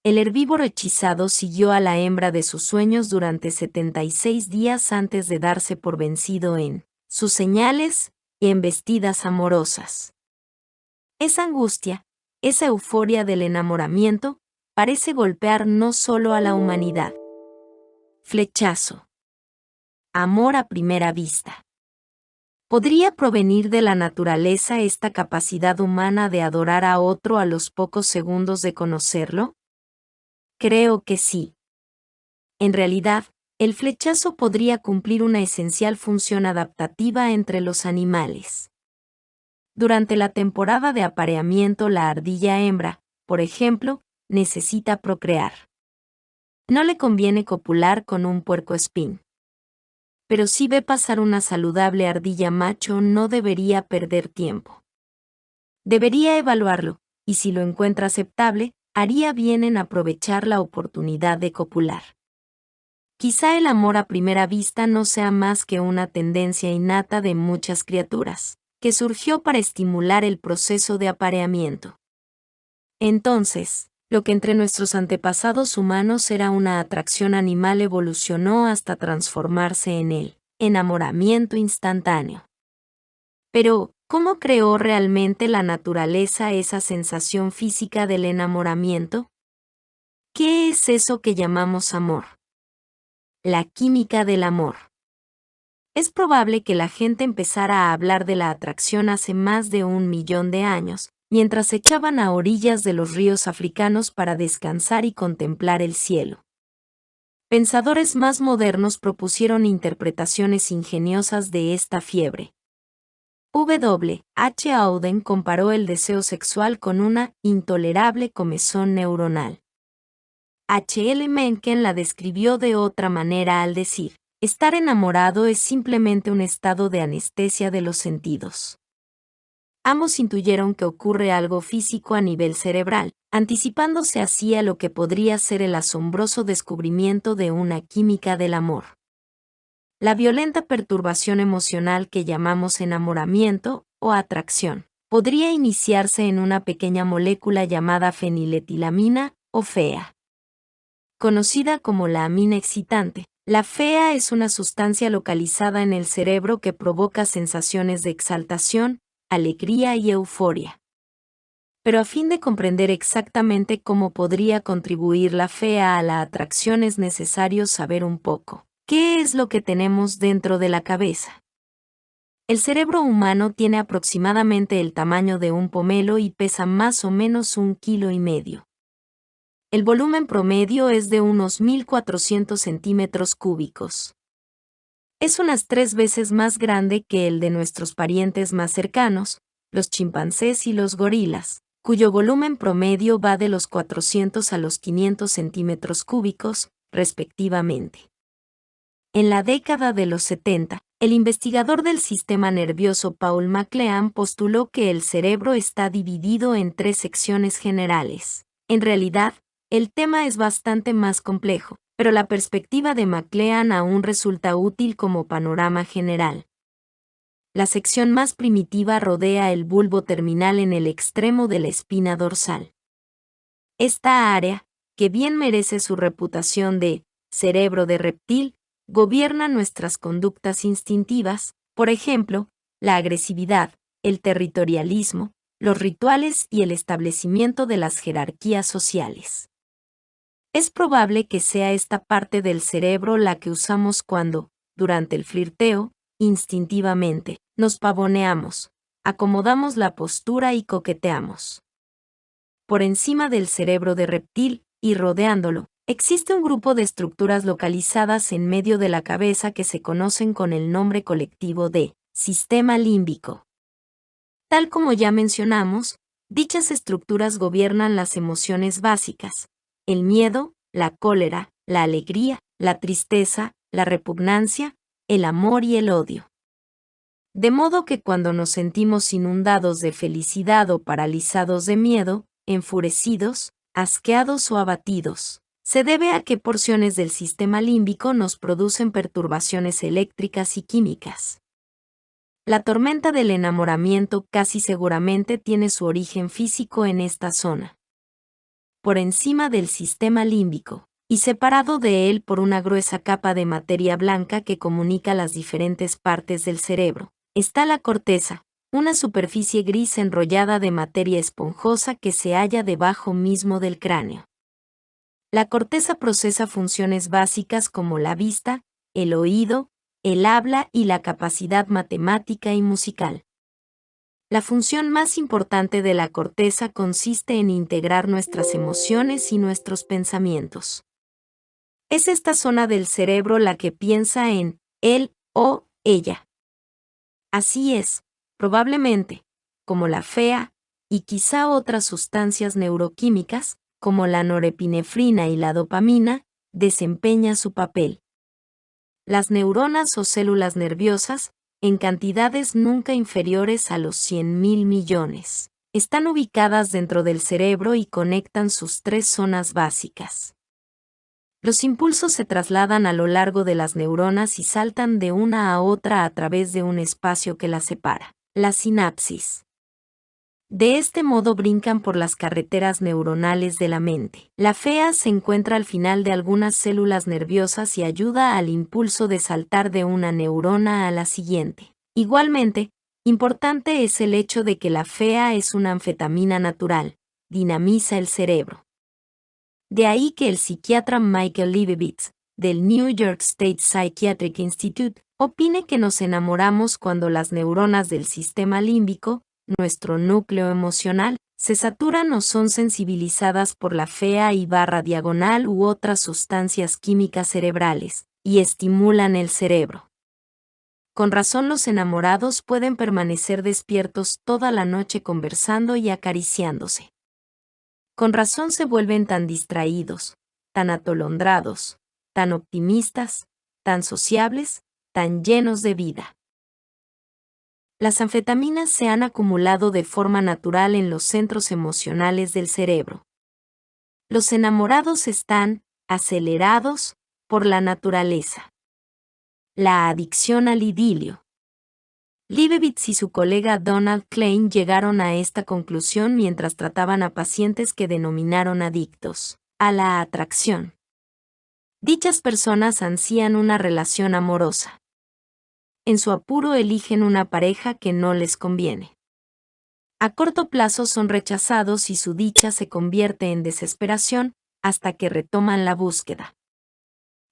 El herbívoro hechizado siguió a la hembra de sus sueños durante 76 días antes de darse por vencido en sus señales y embestidas amorosas. Esa angustia, esa euforia del enamoramiento, parece golpear no solo a la humanidad. Flechazo. Amor a primera vista. ¿Podría provenir de la naturaleza esta capacidad humana de adorar a otro a los pocos segundos de conocerlo? Creo que sí. En realidad, el flechazo podría cumplir una esencial función adaptativa entre los animales. Durante la temporada de apareamiento, la ardilla hembra, por ejemplo, necesita procrear. No le conviene copular con un puercoespín. Pero si ve pasar una saludable ardilla macho, no debería perder tiempo. Debería evaluarlo, y si lo encuentra aceptable, haría bien en aprovechar la oportunidad de copular. Quizá el amor a primera vista no sea más que una tendencia innata de muchas criaturas, que surgió para estimular el proceso de apareamiento. Entonces, lo que entre nuestros antepasados humanos era una atracción animal evolucionó hasta transformarse en el enamoramiento instantáneo. Pero, ¿cómo creó realmente la naturaleza esa sensación física del enamoramiento? ¿Qué es eso que llamamos amor? La química del amor. Es probable que la gente empezara a hablar de la atracción hace más de 1 millón de años, mientras se echaban a orillas de los ríos africanos para descansar y contemplar el cielo. Pensadores más modernos propusieron interpretaciones ingeniosas de esta fiebre. W. H. Auden comparó el deseo sexual con una intolerable comezón neuronal. H. L. Mencken la describió de otra manera al decir: estar enamorado es simplemente un estado de anestesia de los sentidos. Ambos intuyeron que ocurre algo físico a nivel cerebral, anticipándose así a lo que podría ser el asombroso descubrimiento de una química del amor. La violenta perturbación emocional que llamamos enamoramiento o atracción podría iniciarse en una pequeña molécula llamada feniletilamina o FEA. Conocida como la amina excitante, la FEA es una sustancia localizada en el cerebro que provoca sensaciones de exaltación, alegría y euforia. Pero a fin de comprender exactamente cómo podría contribuir la FEA a la atracción es necesario saber un poco. ¿Qué es lo que tenemos dentro de la cabeza? El cerebro humano tiene aproximadamente el tamaño de un pomelo y pesa más o menos 1,5 kilos. El volumen promedio es de unos 1.400 centímetros cúbicos. Es unas 3 veces más grande que el de nuestros parientes más cercanos, los chimpancés y los gorilas, cuyo volumen promedio va de los 400 a los 500 centímetros cúbicos, respectivamente. En la década de los 70, el investigador del sistema nervioso Paul MacLean postuló que el cerebro está dividido en 3 secciones generales. En realidad, el tema es bastante más complejo, pero la perspectiva de MacLean aún resulta útil como panorama general. La sección más primitiva rodea el bulbo terminal en el extremo de la espina dorsal. Esta área, que bien merece su reputación de cerebro de reptil, gobierna nuestras conductas instintivas, por ejemplo, la agresividad, el territorialismo, los rituales y el establecimiento de las jerarquías sociales. Es probable que sea esta parte del cerebro la que usamos cuando, durante el flirteo, instintivamente, nos pavoneamos, acomodamos la postura y coqueteamos. Por encima del cerebro de reptil, y rodeándolo, existe un grupo de estructuras localizadas en medio de la cabeza que se conocen con el nombre colectivo de sistema límbico. Tal como ya mencionamos, dichas estructuras gobiernan las emociones básicas: el miedo, la cólera, la alegría, la tristeza, la repugnancia, el amor y el odio. De modo que cuando nos sentimos inundados de felicidad o paralizados de miedo, enfurecidos, asqueados o abatidos, se debe a que porciones del sistema límbico nos producen perturbaciones eléctricas y químicas. La tormenta del enamoramiento casi seguramente tiene su origen físico en esta zona. Por encima del sistema límbico, y separado de él por una gruesa capa de materia blanca que comunica las diferentes partes del cerebro, está la corteza, una superficie gris enrollada de materia esponjosa que se halla debajo mismo del cráneo. La corteza procesa funciones básicas como la vista, el oído, el habla y la capacidad matemática y musical. La función más importante de la corteza consiste en integrar nuestras emociones y nuestros pensamientos. Es esta zona del cerebro la que piensa en él o ella. Así es, probablemente, como la FEA, y quizá otras sustancias neuroquímicas, como la norepinefrina y la dopamina, desempeña su papel. Las neuronas o células nerviosas, en cantidades nunca inferiores a los 100.000 millones, están ubicadas dentro del cerebro y conectan sus 3 zonas básicas. Los impulsos se trasladan a lo largo de las neuronas y saltan de una a otra a través de un espacio que las separa, la sinapsis. De este modo brincan por las carreteras neuronales de la mente. La FEA se encuentra al final de algunas células nerviosas y ayuda al impulso de saltar de una neurona a la siguiente. Igualmente, importante es el hecho de que la FEA es una anfetamina natural, dinamiza el cerebro. De ahí que el psiquiatra Michael Leibovitz, del New York State Psychiatric Institute, opine que nos enamoramos cuando las neuronas del sistema límbico, nuestro núcleo emocional, se saturan o son sensibilizadas por la FEA y barra diagonal u otras sustancias químicas cerebrales, y estimulan el cerebro. Con razón los enamorados pueden permanecer despiertos toda la noche conversando y acariciándose. Con razón se vuelven tan distraídos, tan atolondrados, tan optimistas, tan sociables, tan llenos de vida. Las anfetaminas se han acumulado de forma natural en los centros emocionales del cerebro. Los enamorados están acelerados por la naturaleza. La adicción al idilio. Leibovitz y su colega Donald Klein llegaron a esta conclusión mientras trataban a pacientes que denominaron adictos a la atracción. Dichas personas ansían una relación amorosa. En su apuro eligen una pareja que no les conviene. A corto plazo son rechazados y su dicha se convierte en desesperación hasta que retoman la búsqueda.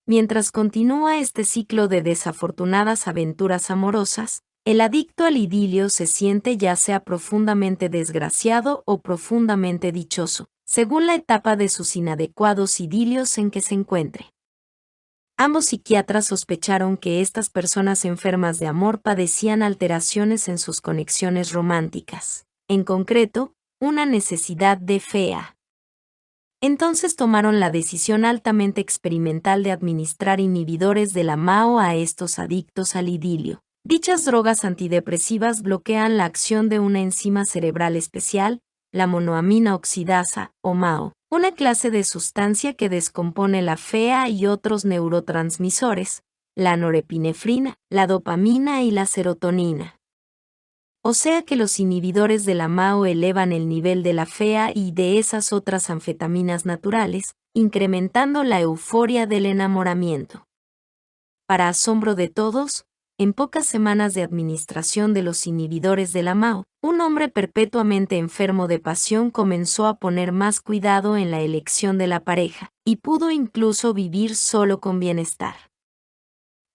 Mientras continúa este ciclo de desafortunadas aventuras amorosas, el adicto al idilio se siente ya sea profundamente desgraciado o profundamente dichoso, según la etapa de sus inadecuados idilios en que se encuentre. Ambos psiquiatras sospecharon que estas personas enfermas de amor padecían alteraciones en sus conexiones románticas, en concreto, una necesidad de FEA. Entonces tomaron la decisión altamente experimental de administrar inhibidores de la MAO a estos adictos al idilio. Dichas drogas antidepresivas bloquean la acción de una enzima cerebral especial, la monoamina oxidasa, o MAO, una clase de sustancia que descompone la FEA y otros neurotransmisores, la norepinefrina, la dopamina y la serotonina. O sea que los inhibidores de la MAO elevan el nivel de la FEA y de esas otras anfetaminas naturales, incrementando la euforia del enamoramiento. Para asombro de todos, en pocas semanas de administración de los inhibidores de la MAO, un hombre perpetuamente enfermo de pasión comenzó a poner más cuidado en la elección de la pareja, y pudo incluso vivir solo con bienestar.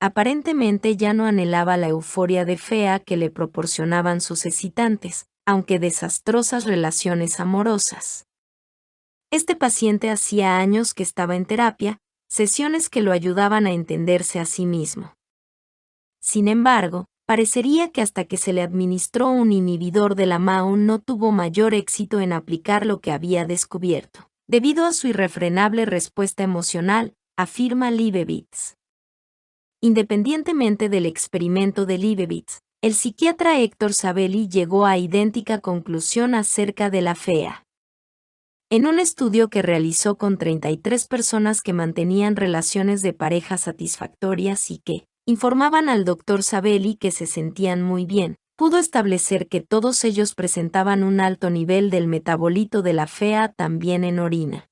Aparentemente ya no anhelaba la euforia de FEA que le proporcionaban sus excitantes, aunque desastrosas relaciones amorosas. Este paciente hacía años que estaba en terapia, sesiones que lo ayudaban a entenderse a sí mismo. Sin embargo, parecería que hasta que se le administró un inhibidor de la MAO no tuvo mayor éxito en aplicar lo que había descubierto, debido a su irrefrenable respuesta emocional, afirma Leibovitz. Independientemente del experimento de Leibovitz, el psiquiatra Héctor Sabelli llegó a idéntica conclusión acerca de la FEA. En un estudio que realizó con 33 personas que mantenían relaciones de pareja satisfactorias y que informaban al Dr. Sabelli que se sentían muy bien, pudo establecer que todos ellos presentaban un alto nivel del metabolito de la FEA también en orina.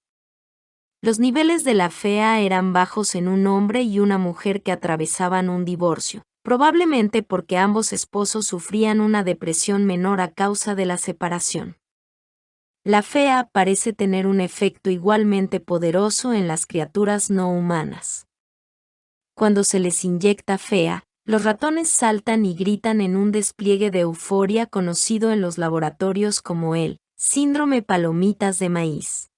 Los niveles de la FEA eran bajos en un hombre y una mujer que atravesaban un divorcio, probablemente porque ambos esposos sufrían una depresión menor a causa de la separación. La FEA parece tener un efecto igualmente poderoso en las criaturas no humanas. Cuando se les inyecta FEA, los ratones saltan y gritan en un despliegue de euforia conocido en los laboratorios como el síndrome palomitas de maíz.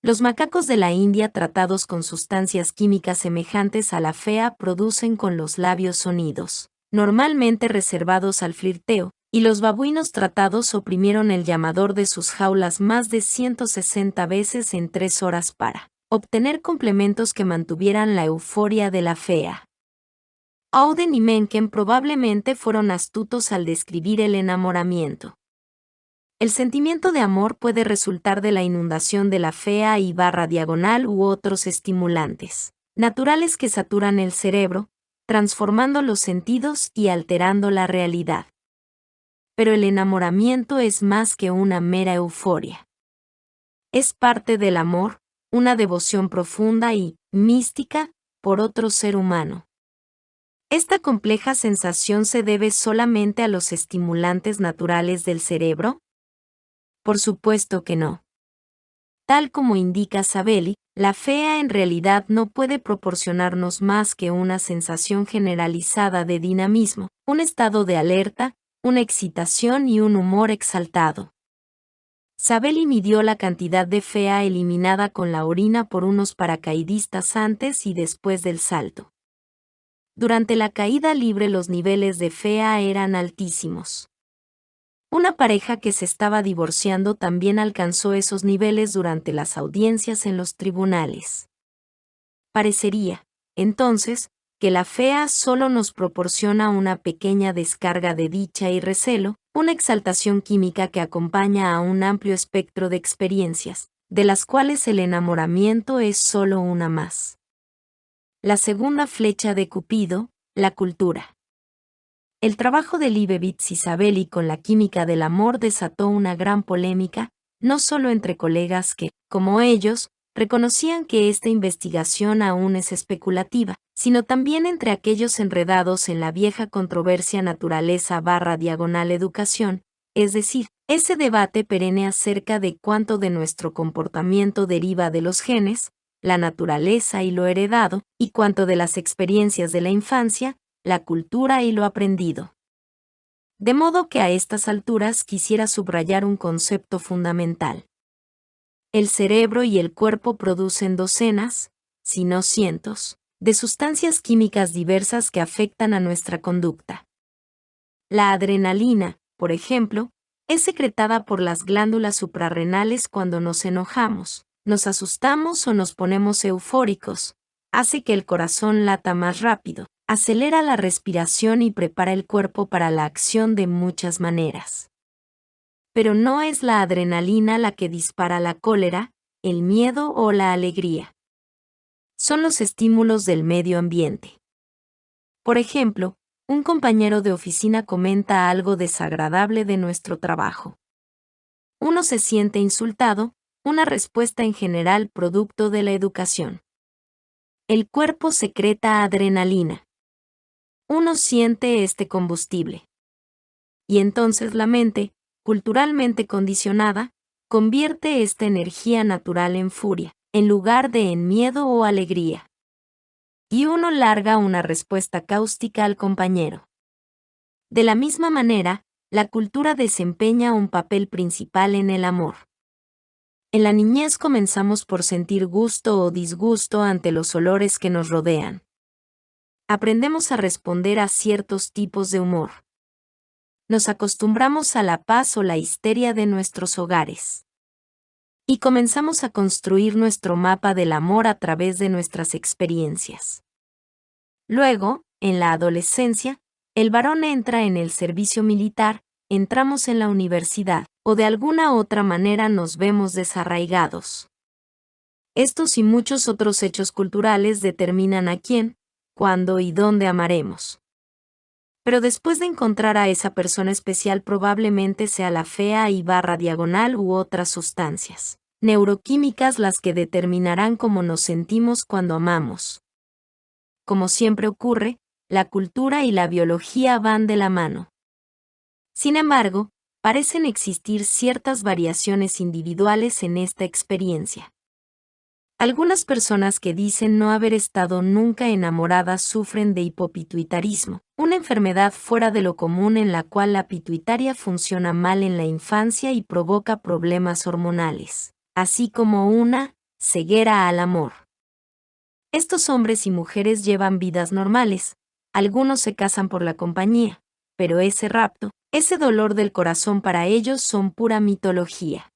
Los macacos de la India tratados con sustancias químicas semejantes a la FEA producen con los labios sonidos, normalmente reservados al flirteo, y los babuinos tratados oprimieron el llamador de sus jaulas más de 160 veces en 3 horas para obtener complementos que mantuvieran la euforia de la FEA. Auden y Mencken probablemente fueron astutos al describir el enamoramiento. El sentimiento de amor puede resultar de la inundación de la fea y barra diagonal u otros estimulantes naturales que saturan el cerebro, transformando los sentidos y alterando la realidad. Pero el enamoramiento es más que una mera euforia. Es parte del amor, una devoción profunda y mística por otro ser humano. ¿Esta compleja sensación se debe solamente a los estimulantes naturales del cerebro? Por supuesto que no. Tal como indica Sabelli, la fea en realidad no puede proporcionarnos más que una sensación generalizada de dinamismo, un estado de alerta, una excitación y un humor exaltado. Sabelli midió la cantidad de fea eliminada con la orina por unos paracaidistas antes y después del salto. Durante la caída libre los niveles de fea eran altísimos. Una pareja que se estaba divorciando también alcanzó esos niveles durante las audiencias en los tribunales. Parecería, entonces, que la fea solo nos proporciona una pequeña descarga de dicha y recelo, una exaltación química que acompaña a un amplio espectro de experiencias, de las cuales el enamoramiento es solo una más. La segunda flecha de Cupido, la cultura. El trabajo de Leibovitz y Sabelli con la química del amor desató una gran polémica, no solo entre colegas que, como ellos, reconocían que esta investigación aún es especulativa, sino también entre aquellos enredados en la vieja controversia naturaleza/educación, es decir, ese debate perenne acerca de cuánto de nuestro comportamiento deriva de los genes, la naturaleza y lo heredado, y cuánto de las experiencias de la infancia, la cultura y lo aprendido. De modo que a estas alturas quisiera subrayar un concepto fundamental. El cerebro y el cuerpo producen docenas, si no cientos, de sustancias químicas diversas que afectan a nuestra conducta. La adrenalina, por ejemplo, es secretada por las glándulas suprarrenales cuando nos enojamos, nos asustamos o nos ponemos eufóricos, hace que el corazón lata más rápido, acelera la respiración y prepara el cuerpo para la acción de muchas maneras. Pero no es la adrenalina la que dispara la cólera, el miedo o la alegría. Son los estímulos del medio ambiente. Por ejemplo, un compañero de oficina comenta algo desagradable de nuestro trabajo. Uno se siente insultado, una respuesta en general producto de la educación. El cuerpo secreta adrenalina. Uno siente este combustible. Y entonces la mente, culturalmente condicionada, convierte esta energía natural en furia, en lugar de en miedo o alegría. Y uno larga una respuesta cáustica al compañero. De la misma manera, la cultura desempeña un papel principal en el amor. En la niñez comenzamos por sentir gusto o disgusto ante los olores que nos rodean. Aprendemos a responder a ciertos tipos de humor. Nos acostumbramos a la paz o la histeria de nuestros hogares. Y comenzamos a construir nuestro mapa del amor a través de nuestras experiencias. Luego, en la adolescencia, el varón entra en el servicio militar, entramos en la universidad, o de alguna otra manera nos vemos desarraigados. Estos y muchos otros hechos culturales determinan a quién, cuándo y dónde amaremos. Pero después de encontrar a esa persona especial probablemente sea la fea y barra diagonal u otras sustancias neuroquímicas las que determinarán cómo nos sentimos cuando amamos. Como siempre ocurre, la cultura y la biología van de la mano. Sin embargo, parecen existir ciertas variaciones individuales en esta experiencia. Algunas personas que dicen no haber estado nunca enamoradas sufren de hipopituitarismo, una enfermedad fuera de lo común en la cual la pituitaria funciona mal en la infancia y provoca problemas hormonales, así como una ceguera al amor. Estos hombres y mujeres llevan vidas normales, algunos se casan por la compañía, pero ese rapto, ese dolor del corazón para ellos son pura mitología.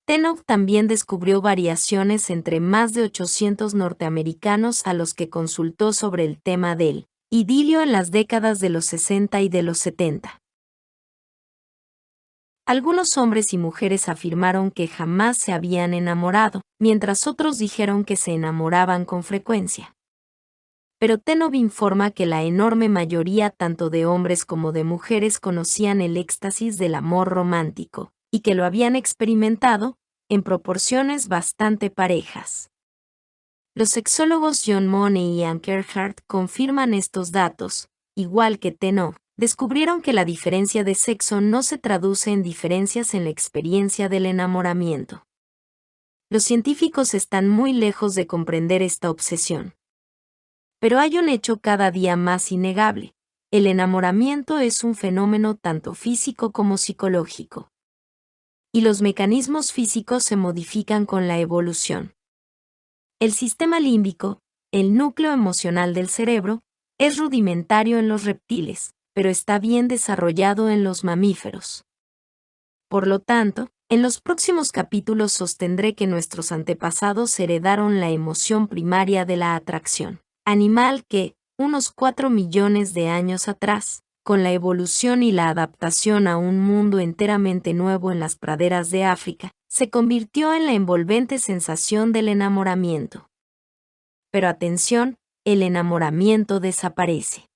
Tenoch también descubrió variaciones entre más de 800 norteamericanos a los que consultó sobre el tema del idilio en las décadas de los 60 y de los 70. Algunos hombres y mujeres afirmaron que jamás se habían enamorado, mientras otros dijeron que se enamoraban con frecuencia. Pero Tenov informa que la enorme mayoría tanto de hombres como de mujeres conocían el éxtasis del amor romántico, y que lo habían experimentado, en proporciones bastante parejas. Los sexólogos John Money y Ann Kerhart confirman estos datos, igual que Tenov. Descubrieron que la diferencia de sexo no se traduce en diferencias en la experiencia del enamoramiento. Los científicos están muy lejos de comprender esta obsesión. Pero hay un hecho cada día más innegable: el enamoramiento es un fenómeno tanto físico como psicológico. Y los mecanismos físicos se modifican con la evolución. El sistema límbico, el núcleo emocional del cerebro, es rudimentario en los reptiles, pero está bien desarrollado en los mamíferos. Por lo tanto, en los próximos capítulos sostendré que nuestros antepasados heredaron la emoción primaria de la atracción animal que, unos 4 millones de años atrás, con la evolución y la adaptación a un mundo enteramente nuevo en las praderas de África, se convirtió en la envolvente sensación del enamoramiento. Pero atención, el enamoramiento desaparece.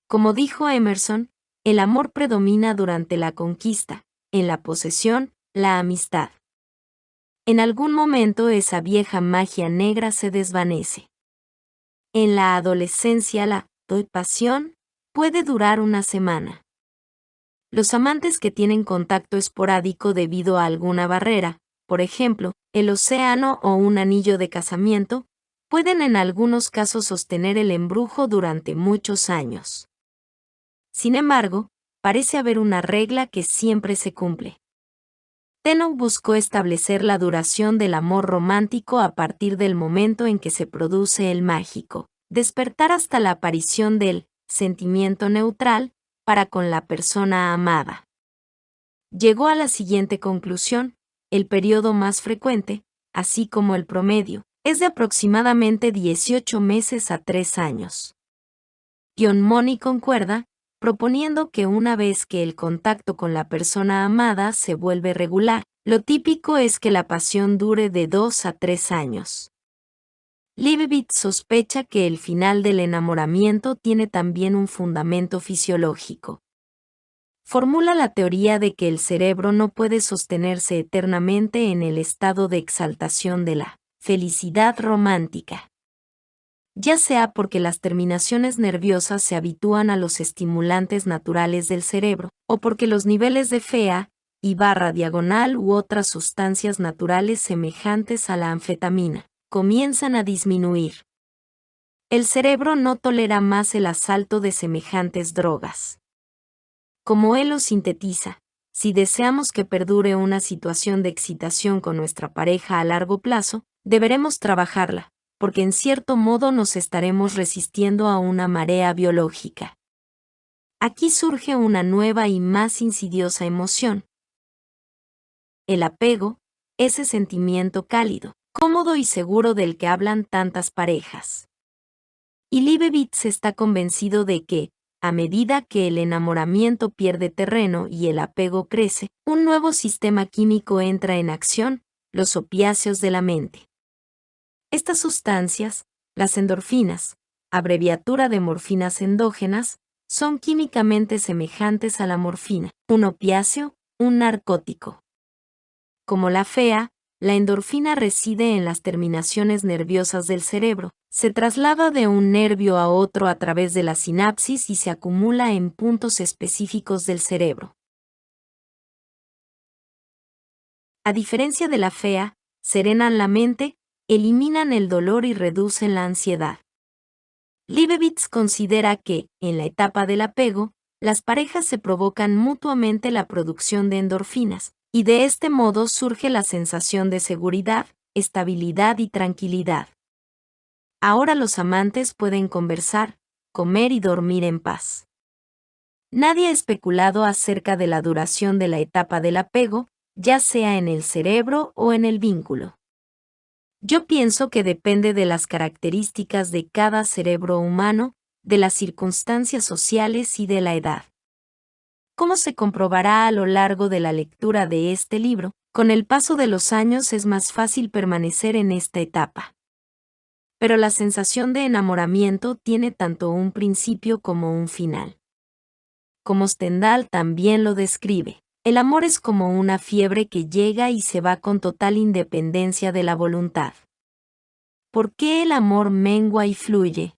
Como dijo Emerson, el amor predomina durante la conquista, en la posesión, la amistad. En algún momento esa vieja magia negra se desvanece. En la adolescencia la pasión puede durar una semana. Los amantes que tienen contacto esporádico debido a alguna barrera, por ejemplo, el océano o un anillo de casamiento, pueden en algunos casos sostener el embrujo durante muchos años. Sin embargo, parece haber una regla que siempre se cumple. Tenov buscó establecer la duración del amor romántico a partir del momento en que se produce el mágico despertar hasta la aparición del sentimiento neutral para con la persona amada. Llegó a la siguiente conclusión: el periodo más frecuente, así como el promedio, es de aproximadamente 18 meses a 3 años. John Money concuerda, proponiendo que una vez que el contacto con la persona amada se vuelve regular, lo típico es que la pasión dure de 2 a 3 años. Leibovitz sospecha que el final del enamoramiento tiene también un fundamento fisiológico. Formula la teoría de que el cerebro no puede sostenerse eternamente en el estado de exaltación de la felicidad romántica, ya sea porque las terminaciones nerviosas se habitúan a los estimulantes naturales del cerebro, o porque los niveles de FEA y /diagonal u otras sustancias naturales semejantes a la anfetamina comienzan a disminuir. El cerebro no tolera más el asalto de semejantes drogas. Como él lo sintetiza, si deseamos que perdure una situación de excitación con nuestra pareja a largo plazo, deberemos trabajarla, porque en cierto modo nos estaremos resistiendo a una marea biológica. Aquí surge una nueva y más insidiosa emoción: el apego, ese sentimiento cálido, cómodo y seguro del que hablan tantas parejas. Y Leibovitz está convencido de que, a medida que el enamoramiento pierde terreno y el apego crece, un nuevo sistema químico entra en acción: los opiáceos de la mente. Estas sustancias, las endorfinas, abreviatura de morfinas endógenas, son químicamente semejantes a la morfina, un opiáceo, un narcótico. Como la FEA, la endorfina reside en las terminaciones nerviosas del cerebro, se traslada de un nervio a otro a través de la sinapsis y se acumula en puntos específicos del cerebro. A diferencia de la FEA, serenan la mente, eliminan el dolor y reducen la ansiedad. Leibovitz considera que, en la etapa del apego, las parejas se provocan mutuamente la producción de endorfinas, y de este modo surge la sensación de seguridad, estabilidad y tranquilidad. Ahora los amantes pueden conversar, comer y dormir en paz. Nadie ha especulado acerca de la duración de la etapa del apego, ya sea en el cerebro o en el vínculo. Yo pienso que depende de las características de cada cerebro humano, de las circunstancias sociales y de la edad. Como se comprobará a lo largo de la lectura de este libro, con el paso de los años es más fácil permanecer en esta etapa. Pero la sensación de enamoramiento tiene tanto un principio como un final. Como Stendhal también lo describe, el amor es como una fiebre que llega y se va con total independencia de la voluntad. ¿Por qué el amor mengua y fluye?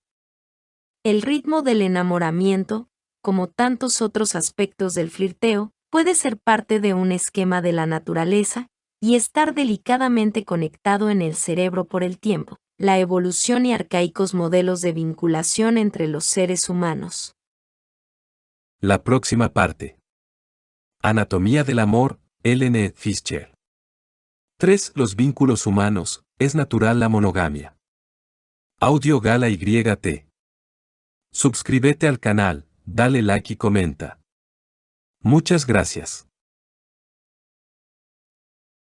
El ritmo del enamoramiento, como tantos otros aspectos del flirteo, puede ser parte de un esquema de la naturaleza y estar delicadamente conectado en el cerebro por el tiempo, la evolución y arcaicos modelos de vinculación entre los seres humanos. La próxima parte. Anatomía del amor, Ellen Fischer. 3. Los vínculos humanos, es natural la monogamia. Audio Gala YT. Suscríbete al canal, dale like y comenta. Muchas gracias.